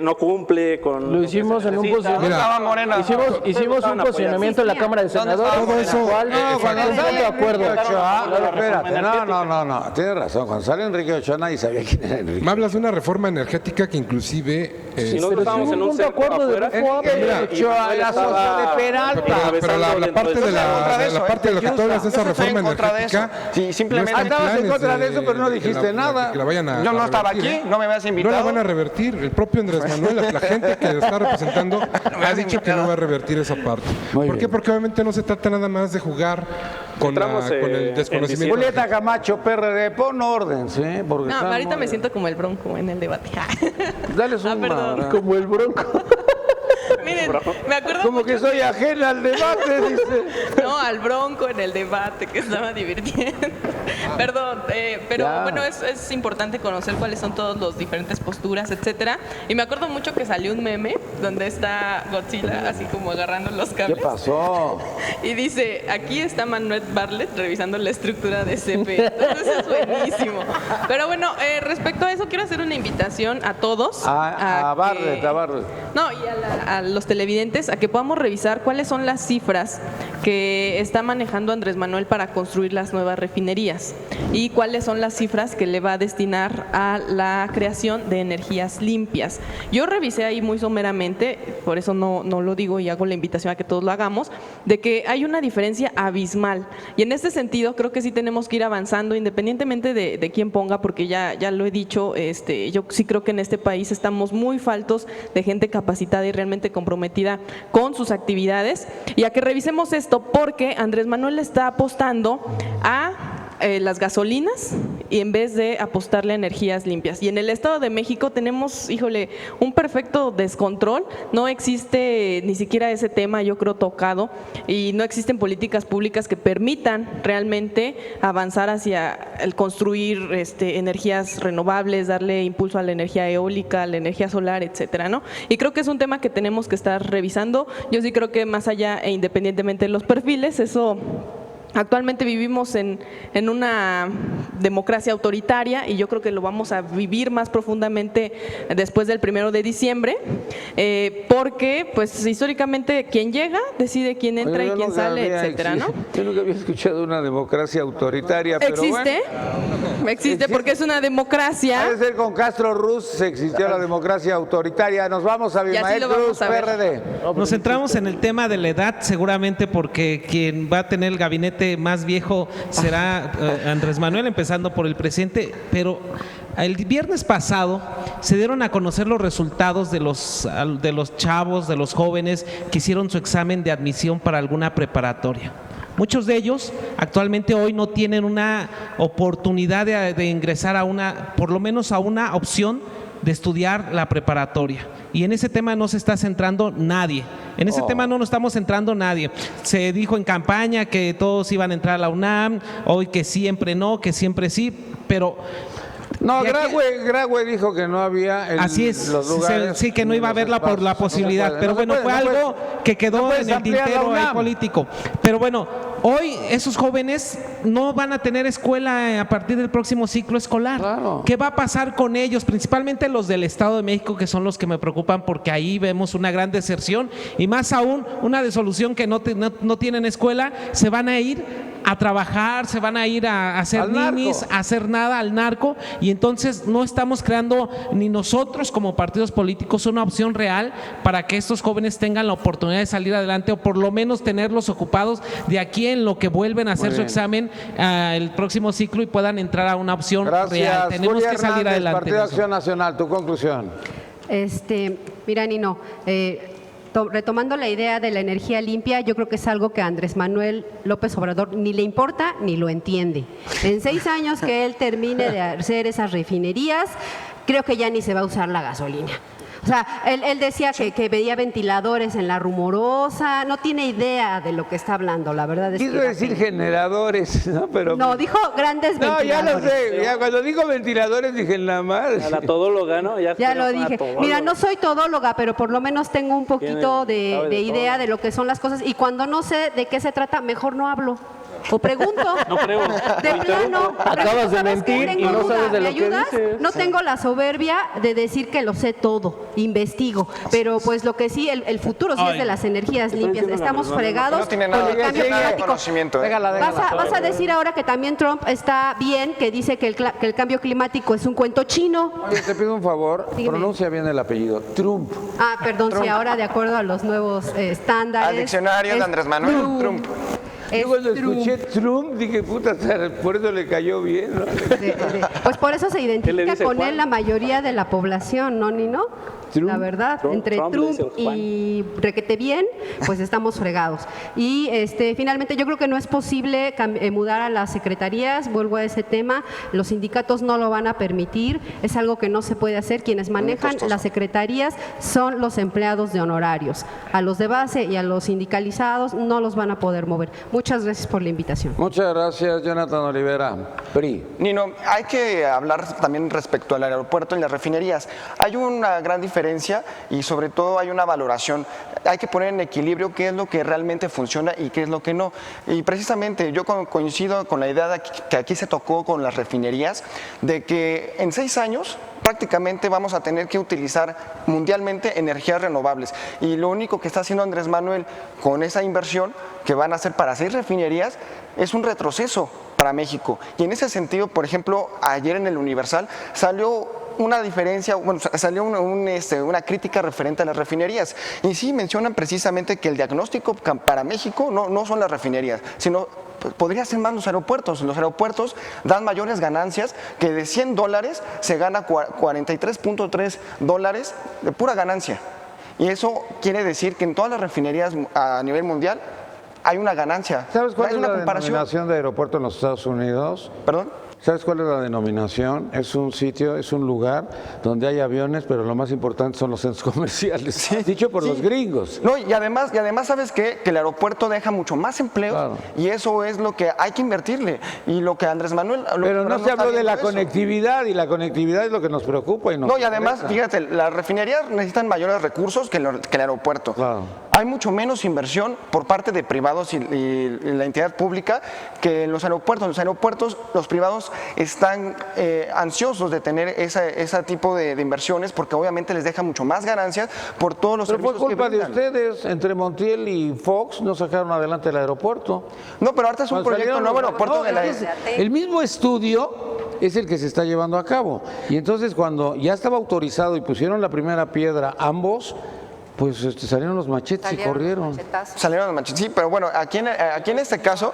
no cumple con Lo hicimos en un Mira. posicionamiento. Hicimos un posicionamiento en la Cámara de Senadores. Todo eso- cual No, cuando estamos sale de acuerdo. Enrique Ochoa, La espérate, reforma no, tienes razón. Cuando sale Enrique Ochoa nadie sabía quién era Enrique. Me hablas de una reforma energética que inclusive... Si no Pero estábamos sí en hubo un un centro acuerdo de afuera, reforma. Enrique Ochoa era socio de Peralta. pero la parte de la parte de lo que tú hablas de esa Yo estoy en reforma contra de eso. energética... Sí, simplemente- no está Estabas en planes contra de eso, pero no dijiste nada. que la vayan a Yo no estaba revertir, aquí, no me habías No invitado. la van a revertir. El propio Andrés Manuel, la gente que lo está representando, ha dicho que no va a revertir esa parte. ¿Por qué? Porque obviamente no se trata nada más de jugar con Entramos, con el en desconocimiento. Julieta Camacho, PRD, pon orden, ¿sí? Porque No, están ahorita muy- me siento como el Bronco en el debate. Dale su perdón. Como el Bronco. Miren, me acuerdo Como mucho que soy ajena al debate, dice. No, al Bronco en el debate que estaba divirtiendo. Perdón, pero Ya. bueno, es importante conocer cuáles son todas las diferentes posturas, etcétera. Y me acuerdo mucho que salió un meme donde está Godzilla así como agarrando los ¿Qué cables. pasó? Y dice, aquí está Manuel Bartlett revisando la estructura de CP. Entonces es buenísimo. Pero bueno, respecto a eso, quiero hacer una invitación a todos. A Bartlett, que- a Bartlett. No, y a los televidentes, a que podamos revisar cuáles son las cifras que está manejando Andrés Manuel para construir las nuevas refinerías y cuáles son las cifras que le va a destinar a la creación de energías limpias. Yo revisé ahí muy someramente, por eso no lo digo y hago la invitación a que todos lo hagamos, de que hay una diferencia abismal. Y en este sentido creo que sí tenemos que ir avanzando independientemente de quién ponga, porque ya lo he dicho, yo sí creo que en este país estamos muy faltos de gente capacitada y realmente comprometida con sus actividades, y a que revisemos esto porque Andrés Manuel está apostando a las gasolinas y en vez de apostarle a energías limpias. Y en el Estado de México tenemos, híjole, un perfecto descontrol. No existe ni siquiera ese tema, yo creo, tocado, y no existen políticas públicas que permitan realmente avanzar hacia el construir energías renovables, darle impulso a la energía eólica, a la energía solar, etcétera, ¿no? Y creo que es un tema que tenemos que estar revisando. Yo sí creo que más allá e independientemente de los perfiles, eso... Actualmente vivimos en una democracia autoritaria y yo creo que lo vamos a vivir más profundamente después del 1 de diciembre, porque pues históricamente quien llega decide quién entra Oye, y yo quién nunca sale, había etcétera, ¿no? Yo nunca había escuchado una democracia autoritaria, pero Existe, bueno. existe porque es una democracia. Ha de ser con Castro Ruz existió la democracia autoritaria. Nos vamos a Y así Abimael lo Cruz, vamos a ver. PRD. Nos centramos en el tema de la edad, seguramente porque quien va a tener el gabinete más viejo será Andrés Manuel, empezando por el presidente, pero el viernes pasado se dieron a conocer los resultados de los chavos, de los jóvenes que hicieron su examen de admisión para alguna preparatoria. Muchos de ellos actualmente hoy no tienen una oportunidad de ingresar a por lo menos a una opción de estudiar la preparatoria. Y en ese tema no se está centrando nadie. En ese tema no nos estamos centrando nadie. Se dijo en campaña que todos iban a entrar a la UNAM, hoy que siempre no, que siempre sí, pero No, De aquí- Graue dijo que no había Así es, los lugares. sí, que no iba a haber la posibilidad, pero bueno, fue algo que quedó en el tintero ahí político. Pero bueno, hoy esos jóvenes no van a tener escuela a partir del próximo ciclo escolar. Claro. ¿Qué va a pasar con ellos? Principalmente los del Estado de México, que son los que me preocupan, porque ahí vemos una gran deserción y más aún una desolución que no tienen escuela, se van a ir a trabajar, se van a ir a hacer Al narco. ninis, a hacer nada al narco, y entonces no estamos creando ni nosotros como partidos políticos una opción real para que estos jóvenes tengan la oportunidad de salir adelante o por lo menos tenerlos ocupados de aquí en lo que vuelven a hacer su bien. examen el próximo ciclo y puedan entrar a una opción real. Gracias. Tenemos Julia que salir Hernández, adelante. Partido en eso. Acción Nacional, tu conclusión. Mira, Nino, retomando la idea de la energía limpia, yo creo que es algo que a Andrés Manuel López Obrador ni le importa ni lo entiende. En 6 años que él termine de hacer esas refinerías, creo que ya ni se va a usar la gasolina. O sea, él decía que veía ventiladores en la Rumorosa, no tiene idea de lo que está hablando, la verdad es Quiso que... decir generadores, ¿no? Pero No, dijo grandes no, ya ventiladores. lo sé. Ya cuando digo ventiladores dije la madre. A la todóloga, ¿no? Ya lo dije. Mira, no soy todóloga, pero por lo menos tengo un poquito Tiene- sabe de de idea todo. de lo que son las cosas. Y cuando no sé de qué se trata, mejor no hablo. O pregunto. No creo. De plano. Acabas de ¿Sabes qué? mentir Tengo y no duda. sabes de ¿Me lo que ayudas? dices. No tengo la soberbia de decir que lo sé todo. Investigo. Pero pues lo que sí, el futuro sí es de las energías limpias. Estamos fregados No tiene con nada el que cambio ver, nada de climático. conocimiento. Vas a decir ahora que también Trump está bien, que dice que el cambio climático es un cuento chino. Oye, te pido un favor, Dime. pronuncia bien el apellido. Trump. Ah, perdón, sí, ahora de acuerdo a los nuevos estándares. Al diccionario de es Andrés Manuel Trump. Es Yo cuando Trump. escuché Trump dije, puta, por eso le cayó bien, ¿no? Pues por eso se le identifica dice con Juan? él la mayoría de la población, ¿no, Nino? Trump. La verdad, Trump, entre Trump le Trump dice Juan. y requete bien, pues estamos fregados. Y finalmente yo creo que no es posible mudar a las secretarías, vuelvo a ese tema, los sindicatos no lo van a permitir, es algo que no se puede hacer, quienes manejan las secretarías son los empleados de honorarios, a los de base y a los sindicalizados no los van a poder mover. Muchas gracias por la invitación. Muchas gracias, Jonathan Olivera. PRI. Nino, hay que hablar también respecto al aeropuerto y las refinerías. Hay una gran diferencia y sobre todo hay una valoración. Hay que poner en equilibrio qué es lo que realmente funciona y qué es lo que no. Y precisamente yo coincido con la idea que aquí se tocó con las refinerías, de que en 6 años prácticamente vamos a tener que utilizar mundialmente energías renovables. Y lo único que está haciendo Andrés Manuel con esa inversión que van a hacer para 6 refinerías es un retroceso para México. Y en ese sentido, por ejemplo, ayer en el Universal salió una diferencia, bueno, salió una crítica referente a las refinerías. Y sí mencionan precisamente que el diagnóstico para México no son las refinerías, sino podría ser más los aeropuertos. Los aeropuertos dan mayores ganancias, que de $100 se gana 43.3 dólares de pura ganancia. Y eso quiere decir que en todas las refinerías a nivel mundial hay una ganancia. ¿Sabes cuál es una la comparación? denominación de aeropuerto en los Estados Unidos? ¿Perdón? ¿Sabes cuál es la denominación? Es un sitio, es un lugar donde hay aviones, pero lo más importante son los centros comerciales. Dicho por los gringos. No, y además ¿sabes qué? Que el aeropuerto deja mucho más empleos, Claro. y eso es lo que hay que invertirle. Y lo que Andrés Manuel... Pero no se habló de la conectividad. conectividad, y la conectividad es lo que nos preocupa. Y nos No, y además, interesa. fíjate, las refinerías necesitan mayores recursos que el aeropuerto. Claro. Hay mucho menos inversión por parte de privados y la entidad pública que en los aeropuertos. En los aeropuertos, los privados están ansiosos de tener ese tipo de inversiones, porque obviamente les deja mucho más ganancias por todos los Pero fue servicios que culpa de brindan. ustedes. Entre Montiel y Fox no sacaron adelante el aeropuerto. No, pero ahorita es un Cuando proyecto salieron nuevo los- aeropuerto No, de la... es que el mismo estudio es el que se está llevando a cabo. Y entonces cuando ya estaba autorizado y pusieron la primera piedra ambos, pues salieron los machetes y corrieron. Salieron de Manchester. Sí, pero bueno, aquí en este caso,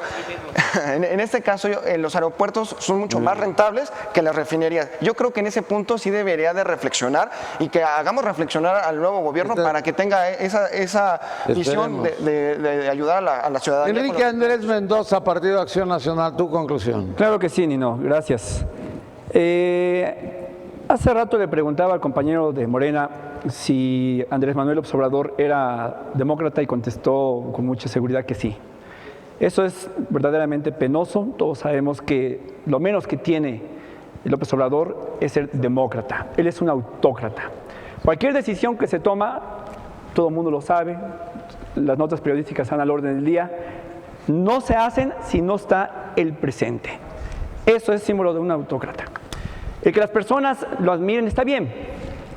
en este caso, los aeropuertos son mucho más rentables que las refinerías. Yo creo que en ese punto sí debería de reflexionar, y que hagamos reflexionar al nuevo gobierno para que tenga esa visión de ayudar a la ciudadanía. Enrique Andrés Mendoza, Partido Acción Nacional, tu conclusión. Claro que sí, Nino, gracias. Hace rato le preguntaba al compañero de Morena si Andrés Manuel López Obrador era demócrata, y contestó con mucha seguridad que sí. Eso es verdaderamente penoso. Todos sabemos que lo menos que tiene López Obrador es ser demócrata, él es un autócrata. Cualquier decisión que se toma, todo el mundo lo sabe, las notas periodísticas están al orden del día, no se hacen si no está el presente. Eso es símbolo de un autócrata. El que las personas lo admiren está bien,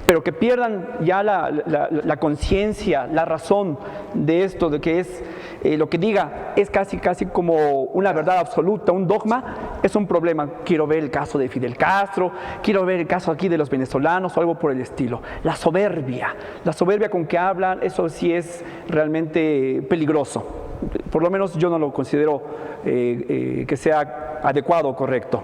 pero que pierdan ya la conciencia, la razón de esto, de que es lo que diga es casi como una verdad absoluta, un dogma, es un problema. Quiero ver el caso de Fidel Castro, quiero ver el caso aquí de los venezolanos o algo por el estilo. La soberbia con que hablan, eso sí es realmente peligroso. Por lo menos yo no lo considero que sea adecuado o correcto.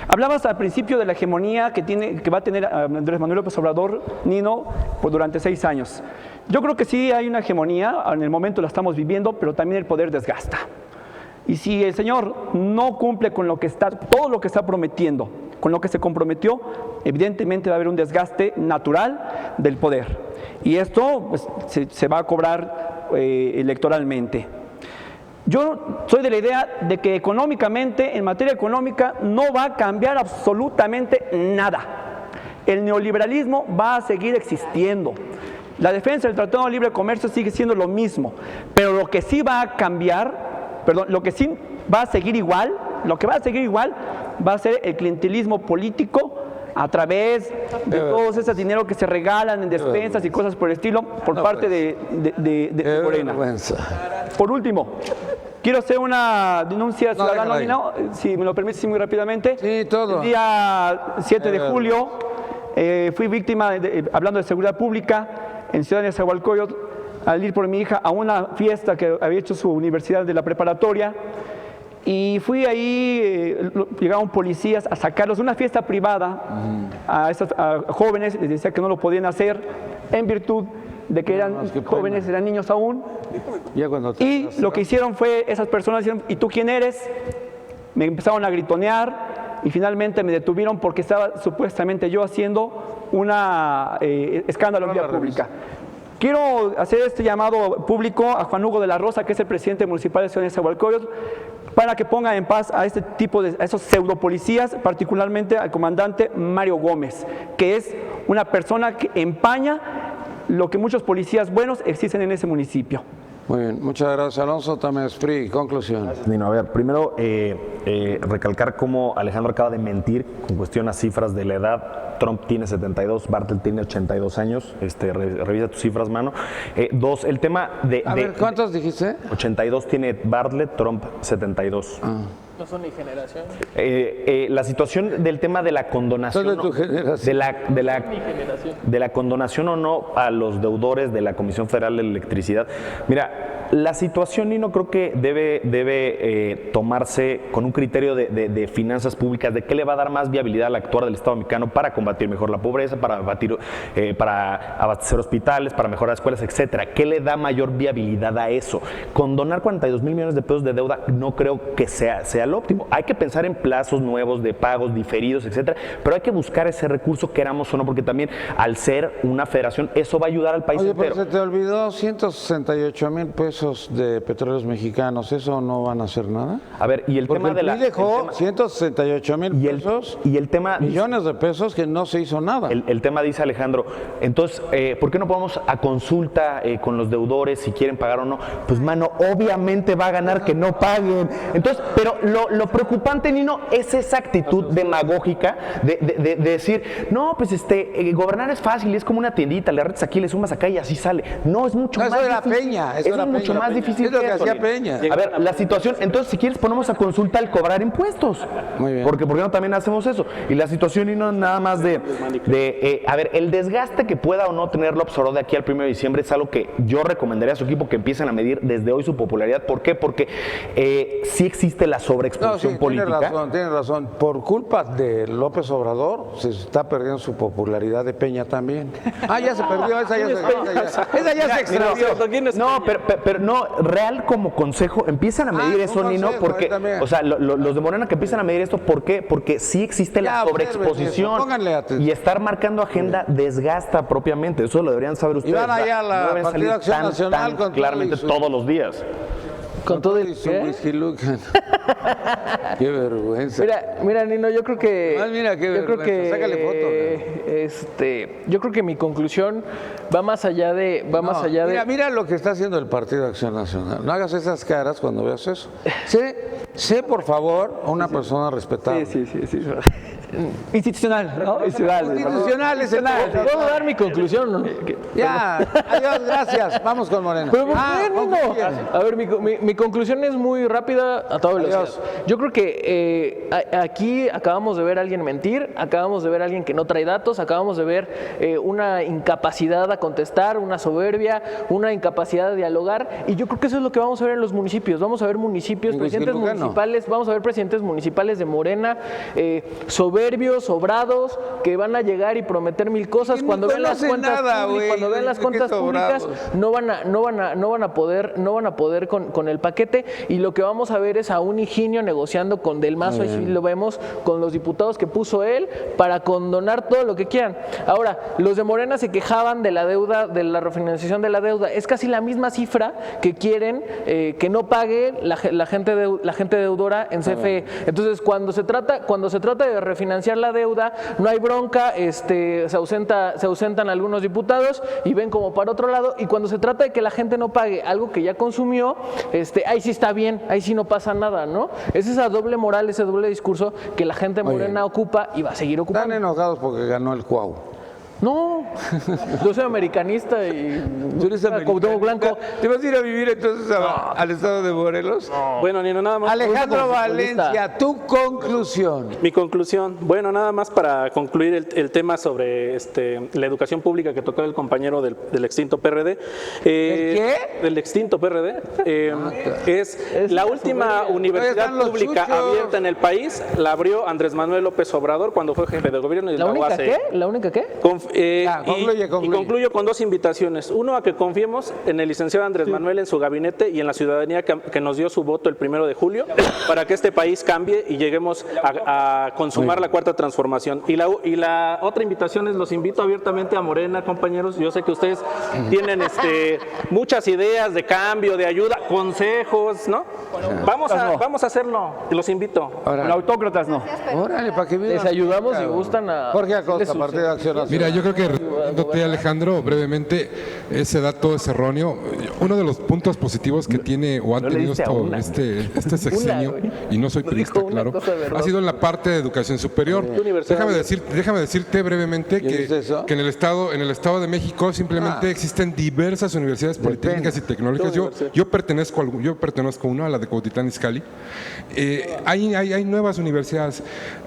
Hablabas al principio de la hegemonía que va a tener Andrés Manuel López Obrador, Nino, durante 6 años. Yo creo que sí hay una hegemonía, en el momento la estamos viviendo, pero también el poder desgasta. Y si el señor no cumple con todo lo que está prometiendo, con lo que se comprometió, evidentemente va a haber un desgaste natural del poder. Y esto pues, se va a cobrar electoralmente. Yo soy de la idea de que económicamente, en materia económica, no va a cambiar absolutamente nada. El neoliberalismo va a seguir existiendo. La defensa del Tratado de Libre Comercio sigue siendo lo mismo, pero lo que sí va a cambiar, lo que sí va a seguir igual, va a ser el clientelismo político a través de todos ese dinero que se regalan en despensas y cosas por el estilo por parte de Morena. Por último, quiero hacer una denuncia ciudadana, ¿no? Si me lo permites muy rápidamente. Sí, todo. El día 7 de julio fui víctima, hablando de seguridad pública, en Ciudad de Nezahualcóyotl, al ir por mi hija a una fiesta que había hecho su universidad de la preparatoria. Y fui ahí, llegaron policías a sacarlos de una fiesta privada a jóvenes, les decía que no lo podían hacer en virtud de que eran jóvenes, eran niños aún. Y lo que hicieron fue, esas personas dijeron, ¿y tú quién eres? Me empezaron a gritonear y finalmente me detuvieron porque estaba supuestamente yo haciendo una escándalo en vía pública. Quiero hacer este llamado público a Juan Hugo de la Rosa, que es el presidente municipal de Ciudad de Nezahualcóyotl, para que ponga en paz a este tipo a esos pseudopolicías, particularmente al comandante Mario Gómez, que es una persona que empaña lo que muchos policías buenos existen en ese municipio. Muy bien, muchas gracias, Alonso Tamés-Fri. Conclusión. Nino, a ver, primero recalcar cómo Alejandro acaba de mentir con cuestión a cifras de la edad. Trump tiene 72, Bartlett tiene 82 años. Revisa tus cifras, mano. Dos, el tema de... A ver, ¿cuántos dijiste? 82 tiene Bartlett, Trump 72. No son ni generación. La situación del tema de la condonación, Son de tu generación. de la condonación o no a los deudores de la Comisión Federal de Electricidad. Mira, la situación, Nino, creo que debe tomarse con un criterio de finanzas públicas, de qué le va a dar más viabilidad al actuar del Estado mexicano para combatir mejor la pobreza, para abastecer hospitales, para mejorar escuelas, etcétera. ¿Qué le da mayor viabilidad a eso? Condonar 42 mil millones de pesos de deuda no creo que sea lo óptimo. Hay que pensar en plazos nuevos de pagos diferidos, etcétera, pero hay que buscar ese recurso, queramos o no, porque también al ser una federación, eso va a ayudar al país Oye, entero. pero se te olvidó 168,000 pesos de petróleos mexicanos, ¿eso no van a hacer nada? A ver, y el Porque tema de la... PRI dejó 168,000 pesos, y el tema... millones de pesos que no se hizo nada. El tema dice Alejandro, entonces, ¿por qué no podemos a consulta con los deudores si quieren pagar o no? Pues, mano, obviamente va a ganar que no paguen. Entonces, pero lo preocupante, Nino, es esa actitud demagógica de decir, no, pues gobernar es fácil, es como una tiendita, le retas aquí, le sumas acá y así sale. No, es mucho más difícil. Peña, es mucho más difícil. Es lo que eso, hacía Nino. Peña. A ver, la situación, entonces, si quieres, ponemos a consulta el cobrar impuestos. Muy bien. Porque ¿por qué no también hacemos eso? Y la situación, Nino, nada más a ver, el desgaste que pueda o no tener López Obrador de aquí al 1 de diciembre es algo que yo recomendaría a su equipo que empiecen a medir desde hoy su popularidad. ¿Por qué? Porque sí existe la sobreexposición política. Tiene razón. Por culpa de López Obrador se está perdiendo su popularidad de Peña también. Ya se perdió, esa ya se extravió. No, pero no, real como consejo, empiezan a medir eso, Nino, porque, o sea, los de Morena que empiezan a medir esto, ¿por qué? Porque sí existe la sobreexposición y estar marcando agenda desgasta propiamente, eso lo deberían saber ustedes. Y van allá a la no deben Partido salir Acción Nacional tan claramente todos los días. Con todo el... su whisky look. Qué vergüenza. Mira, Nino, yo creo que... Mira, qué vergüenza. Sácale foto. Yo creo que mi conclusión va más allá de... Mira lo que está haciendo el Partido de Acción Nacional. No hagas esas caras cuando veas eso. Sé por favor, una persona respetable. Sí. Institucional, ¿no? Institucional es el ¿Puedo dar mi conclusión, no? Ya, adiós, gracias. Vamos con Morena. Pero a ver, mi conclusión es muy rápida a toda velocidad. Yo creo que aquí acabamos de ver a alguien mentir, acabamos de ver a alguien que no trae datos, acabamos de ver una incapacidad a contestar, una soberbia, una incapacidad de dialogar, y yo creo que eso es lo que vamos a ver en los municipios. Vamos a ver municipios, presidentes municipales, vamos a ver presidentes municipales de Morena, soberbios, sobrados, que van a llegar y prometer mil cosas. Cuando ven las cuentas públicas, no van a poder con el paquete, y lo que vamos a ver es a un Higinio negociando con Del Mazo, y lo vemos con los diputados que puso él para condonar todo lo que quieran. Ahora, los de Morena se quejaban de la deuda, de la refinanciación de la deuda. Es casi la misma cifra que quieren que no pague la gente deudora en CFE. Entonces, cuando se trata de refinanciar la deuda, no hay bronca, se ausentan algunos diputados y ven como para otro lado, y cuando se trata de que la gente no pague algo que ya consumió, ahí sí está bien, ahí sí no pasa nada, ¿no? Es esa doble moral, ese doble discurso que la gente Morena ocupa y va a seguir ocupando. Están enojados porque ganó el Cuau. No, yo soy americanista y Cuauhtémoc Blanco. ¿Te vas a ir a vivir entonces al estado de Morelos? No. Bueno, Nino, nada más. Alejandro Valencia, tu conclusión. Mi conclusión. Bueno, nada más para concluir el tema sobre la educación pública que tocó el compañero del extinto PRD. ¿El qué? Del extinto PRD. Es la última universidad pública abierta en el país, la abrió Andrés Manuel López Obrador cuando fue jefe de gobierno. Y ¿La única qué? ¿La única qué? Y concluyo con dos invitaciones. Uno, a que confiemos en el licenciado Andrés Manuel, en su gabinete y en la ciudadanía que nos dio su voto el 1 de julio para que este país cambie y lleguemos a consumar la cuarta transformación. Y la otra invitación es: los invito abiertamente a Morena, compañeros. Yo sé que ustedes tienen muchas ideas de cambio, de ayuda, consejos, ¿no? Vamos a hacerlo, los invito. Los autócratas no. Órale, para que les ayudamos si gustan a... Jorge Acosta, Partido de Acción Nacional. Mira, yo creo que respondiéndote, Alejandro, brevemente, ese dato es erróneo. Uno de los puntos positivos que tiene o ha tenido este sexenio, y no soy periodista, claro, ha sido en la parte de educación superior. Déjame decirte brevemente que en el Estado de México simplemente existen diversas universidades politécnicas y tecnológicas. Yo pertenezco a una, a la de Cuautitlán Izcalli. Hay nuevas universidades.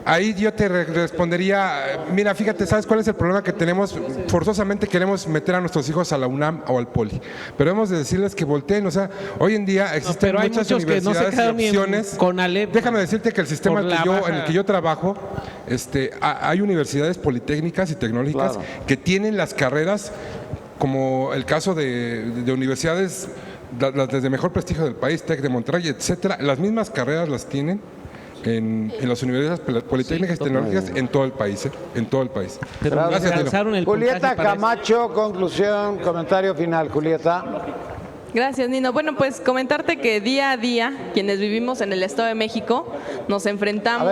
Ahí yo te respondería, mira, fíjate, ¿sabes cuál es el problema que tenemos? Forzosamente queremos meter a nuestros hijos a la UNAM o al Poli, pero hemos de decirles que volteen. O sea, hoy en día existen muchas universidades y opciones. Déjame decirte que el sistema en el que yo trabajo, hay universidades politécnicas y tecnológicas que tienen las carreras, como el caso de universidades las de mejor prestigio del país, TEC de Monterrey, etcétera. Las mismas carreras las tienen en las universidades politécnicas y tecnológicas en todo el país, en todo el país. Gracias, Julieta Camacho, conclusión, comentario final, Julieta. Gracias, Nino. Bueno, pues comentarte que día a día, quienes vivimos en el Estado de México, nos enfrentamos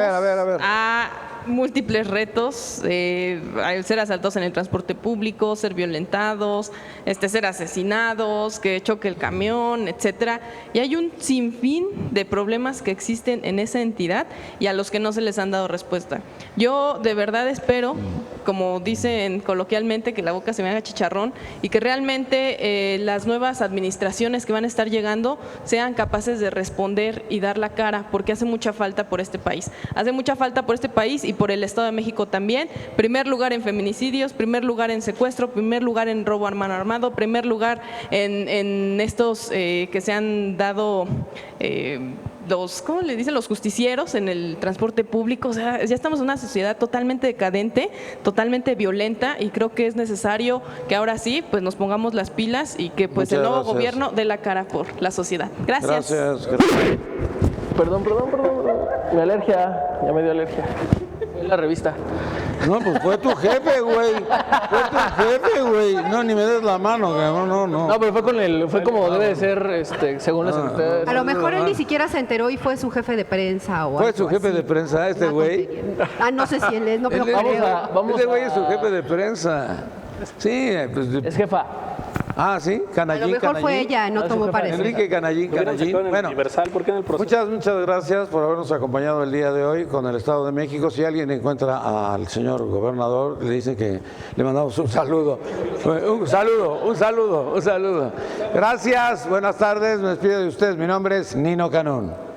a múltiples retos, ser asaltados en el transporte público, ser violentados, ser asesinados, que choque el camión, etcétera. Y hay un sinfín de problemas que existen en esa entidad y a los que no se les han dado respuesta. Yo de verdad espero, como dicen coloquialmente, que la boca se me haga chicharrón y que realmente las nuevas administraciones que van a estar llegando sean capaces de responder y dar la cara, porque hace mucha falta por este país. Hace mucha falta por este país y por el Estado de México también. Primer lugar en feminicidios, primer lugar en secuestro, primer lugar en robo a mano armado, primer lugar en estos que se han dado ¿cómo le dicen? Los justicieros en el transporte público. O sea, ya estamos en una sociedad totalmente decadente, totalmente violenta, y creo que es necesario que ahora sí pues nos pongamos las pilas y que pues el nuevo gobierno dé la cara por la sociedad. Gracias. Perdón. Mi alergia, ya me dio alergia. La revista. No, pues fue tu jefe, güey. Fue tu jefe, güey. No, ni me des la mano, cabrón. No. No, pero fue como debe de ser, según las autoridades. A lo mejor él ni siquiera se enteró y fue su jefe de prensa o Fue algo su jefe así. de prensa, este güey. No sé si él es, no creo que Este güey es su jefe de prensa. Sí, pues. Es jefa. Ah, sí, Canallín. A lo mejor fue ella, no tomó parecer. Enrique Canallín. Bueno, Universal, ¿por qué en el proceso? muchas gracias por habernos acompañado el día de hoy con el Estado de México. Si alguien encuentra al señor gobernador, le dicen que le mandamos un saludo. Un saludo. Gracias, buenas tardes, me despido de ustedes. Mi nombre es Nino Canún.